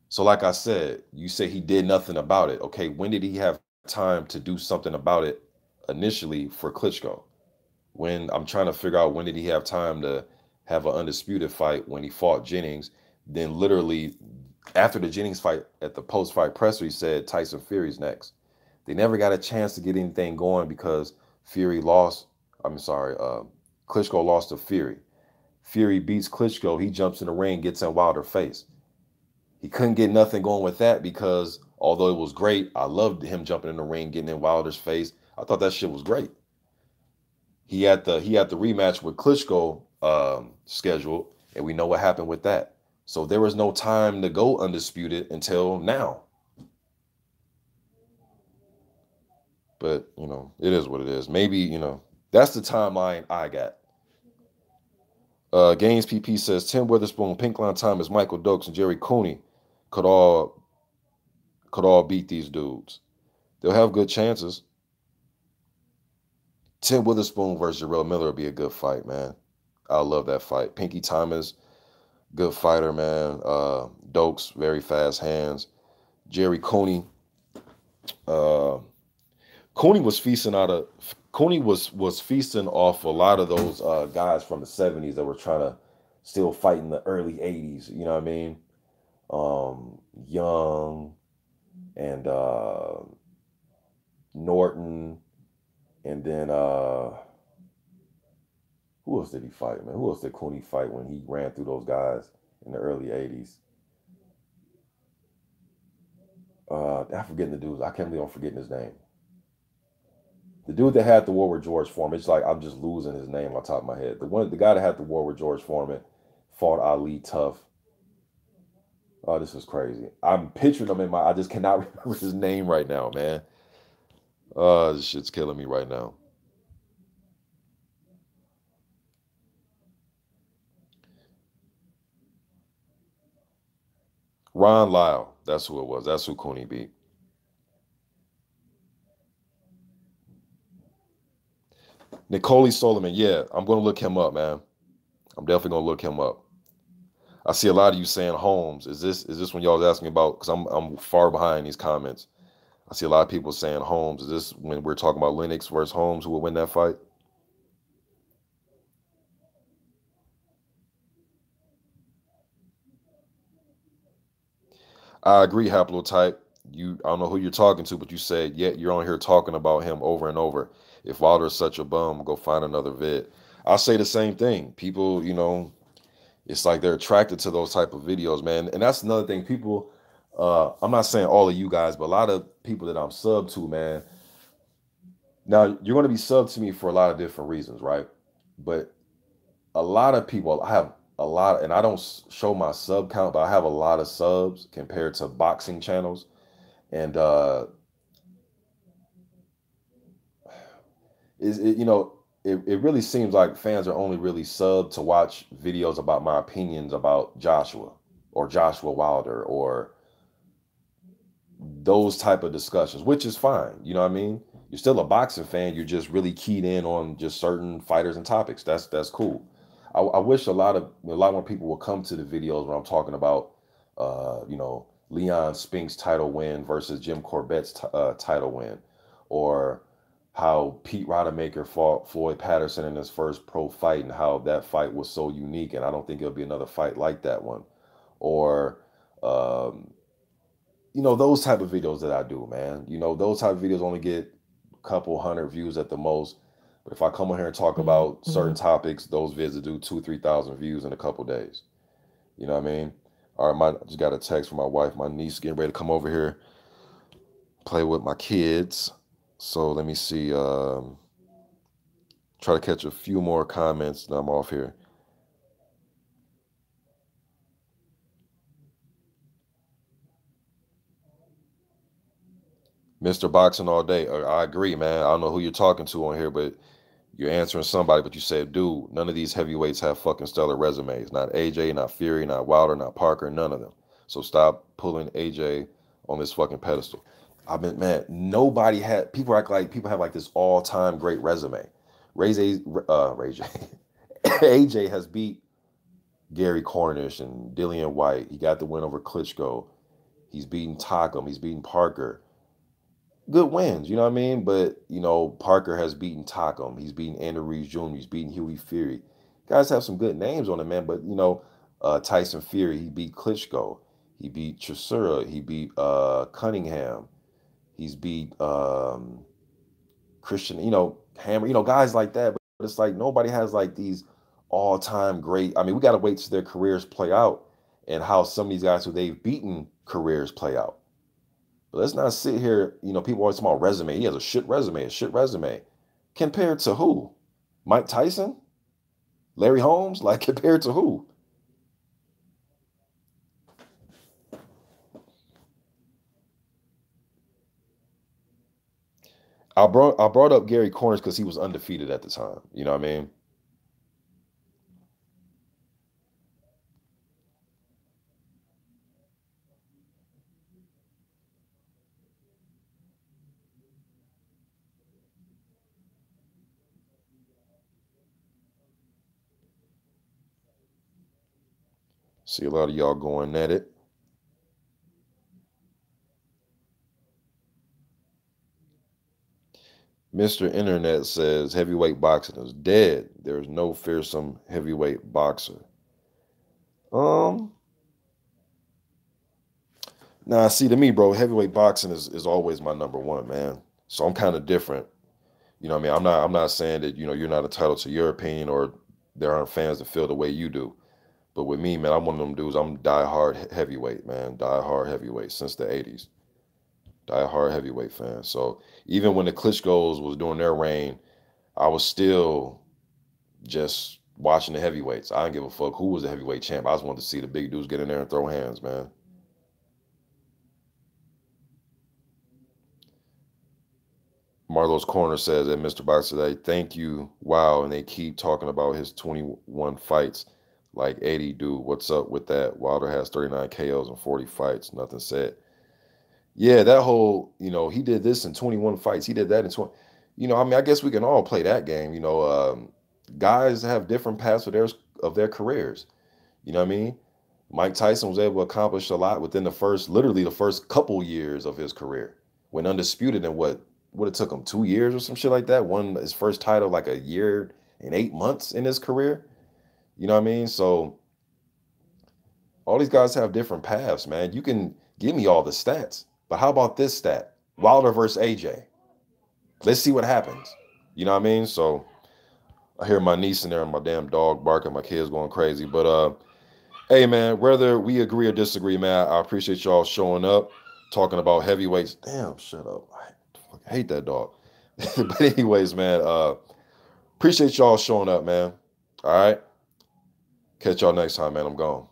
[SPEAKER 1] So like I said, you say he did nothing about it. Okay, when did he have time to do something about it initially for Klitschko? When I'm trying to figure out when did he have time to have an undisputed fight when he fought Jennings. Then literally after the Jennings fight at the post-fight presser, he said Tyson Fury's next. They never got a chance to get anything going because Fury lost. Klitschko lost to Fury. Fury beats Klitschko. He jumps in the ring, gets in Wilder's face. He couldn't get nothing going with that because although it was great, I loved him jumping in the ring, getting in Wilder's face. I thought that shit was great. He had the rematch with Klitschko scheduled, and we know what happened with that. So there was no time to go undisputed until now. But, it is what it is. Maybe, that's the timeline I got. Gaines PP says, Tim Witherspoon, Pink Line Thomas, Michael Dokes, and Jerry Cooney could all beat these dudes. They'll have good chances. Tim Witherspoon versus Jarrell Miller would be a good fight, man. I love that fight. Pinky Thomas, good fighter, man. Dokes, very fast hands. Jerry Cooney. Cooney was feasting off a lot of those guys from the 70s that were trying to still fight in the early 80s. You know what I mean? Young and Norton, and then who else did he fight, man? Who else did Cooney fight when he ran through those guys in the early 80s? I'm forgetting the dudes. I can't believe I'm forgetting his name. The dude that had the war with George Foreman, it's like I'm just losing his name on top of my head. The guy that had the war with George Foreman fought Ali tough. Oh, this is crazy. I'm picturing him I just cannot remember his name right now, man. This shit's killing me right now. Ron Lyle, that's who it was. That's who Cooney beat. Nicole Solomon, yeah, I'm going to look him up, man. I'm definitely going to look him up. I see a lot of you saying Holmes. Is this when y'all was asking about, because I'm far behind these comments. I see a lot of people saying Holmes. Is this when we're talking about Lennox versus Holmes, who will win that fight? I agree, haplotype. I don't know who you're talking to, but you said, yeah, you're on here talking about him over and over. If Wilder is such a bum, go find another vid. I'll say the same thing. People, it's like they're attracted to those type of videos, man. And that's another thing. People, I'm not saying all of you guys, but a lot of people that I'm sub to, man. Now, you're going to be sub to me for a lot of different reasons, right? But a lot of people, I have a lot, and I don't show my sub count, but I have a lot of subs compared to boxing channels. And is it, it really seems like fans are only really subbed to watch videos about my opinions about Joshua or Joshua Wilder or those type of discussions, which is fine. You know what I mean? You're still a boxing fan. You're just really keyed in on just certain fighters and topics. That's cool. I wish a lot more people will come to the videos when I'm talking about, Leon Spink's title win versus Jim Corbett's title win, or how Pete Rodemaker fought Floyd Patterson in his first pro fight and how that fight was so unique, and I don't think it'll be another fight like that one, or um, those type of videos that I do, man. Those type of videos only get a couple hundred views at the most. But if I come on here and talk about certain topics, those vids do 2,000-3,000 views in a couple days. You know what I mean? All right, I just got a text from my wife. My niece getting ready to come over here, play with my kids. So let me see. Try to catch a few more comments, and I'm off here. Mr. Boxing all day. I agree, man. I don't know who you're talking to on here, but you're answering somebody. But you said, dude, none of these heavyweights have fucking stellar resumes. Not AJ, not Fury, not Wilder, not Parker, none of them. So stop pulling AJ on this fucking pedestal. I've been, man, nobody had, people act like people have like this all-time great resume. Ray J, AJ has beat Gary Cornish and Dillian White. He got the win over Klitschko. He's beaten Takam. He's beaten Parker. Good wins, you know what I mean? But, Parker has beaten Takam. He's beaten Andrew Reeves Jr. He's beaten Huey Fury. Guys have some good names on it, man. But, Tyson Fury, he beat Klitschko. He beat Chisora. He beat Cunningham. He's beat Christian, Hammer, guys like that. But it's like nobody has like these all-time great. I mean, we got to wait till their careers play out and how some of these guys who they've beaten careers play out. But let's not sit here, people always talk about resume. He has a shit resume, a shit resume. Compared to who? Mike Tyson? Larry Holmes? Like, compared to who? I brought up Gary Cornish because he was undefeated at the time. You know what I mean? See a lot of y'all going at it. Mr. Internet says heavyweight boxing is dead. There's no fearsome heavyweight boxer. Um, Nah, see, to me, bro, heavyweight boxing is always my number one, man. So I'm kind of different. You know what I mean? I'm not saying that, you're not entitled to your opinion or there aren't fans that feel the way you do. But with me, man, I'm one of them dudes. I'm die-hard heavyweight, man. Die-hard heavyweight since the 80s. Die-hard heavyweight fan. So even when the Klitschko's was doing their reign, I was still just watching the heavyweights. I didn't give a fuck who was the heavyweight champ. I just wanted to see the big dudes get in there and throw hands, man. Marlo's Corner says that Mr. Boxer today, thank you. Wow. And they keep talking about his 21 fights like Eddie do. What's up with that? Wilder has 39 KOs and 40 fights. Nothing said. Yeah, that whole, he did this in 21 fights. He did that in 20. I mean, I guess we can all play that game. Guys have different paths of their careers. You know what I mean? Mike Tyson was able to accomplish a lot within literally the first couple years of his career. Went undisputed in what it took him 2 years or some shit like that. Won his first title like a year and 8 months in his career. You know what I mean? So all these guys have different paths, man. You can give me all the stats, but how about this stat? Wilder versus AJ. Let's see what happens. You know what I mean? So I hear my niece in there and my damn dog barking, my kids going crazy. But hey man, whether we agree or disagree, man, I appreciate y'all showing up, talking about heavyweights. Damn, shut up. I hate that dog. But anyways, man, appreciate y'all showing up, man. All right. Catch y'all next time, man. I'm gone.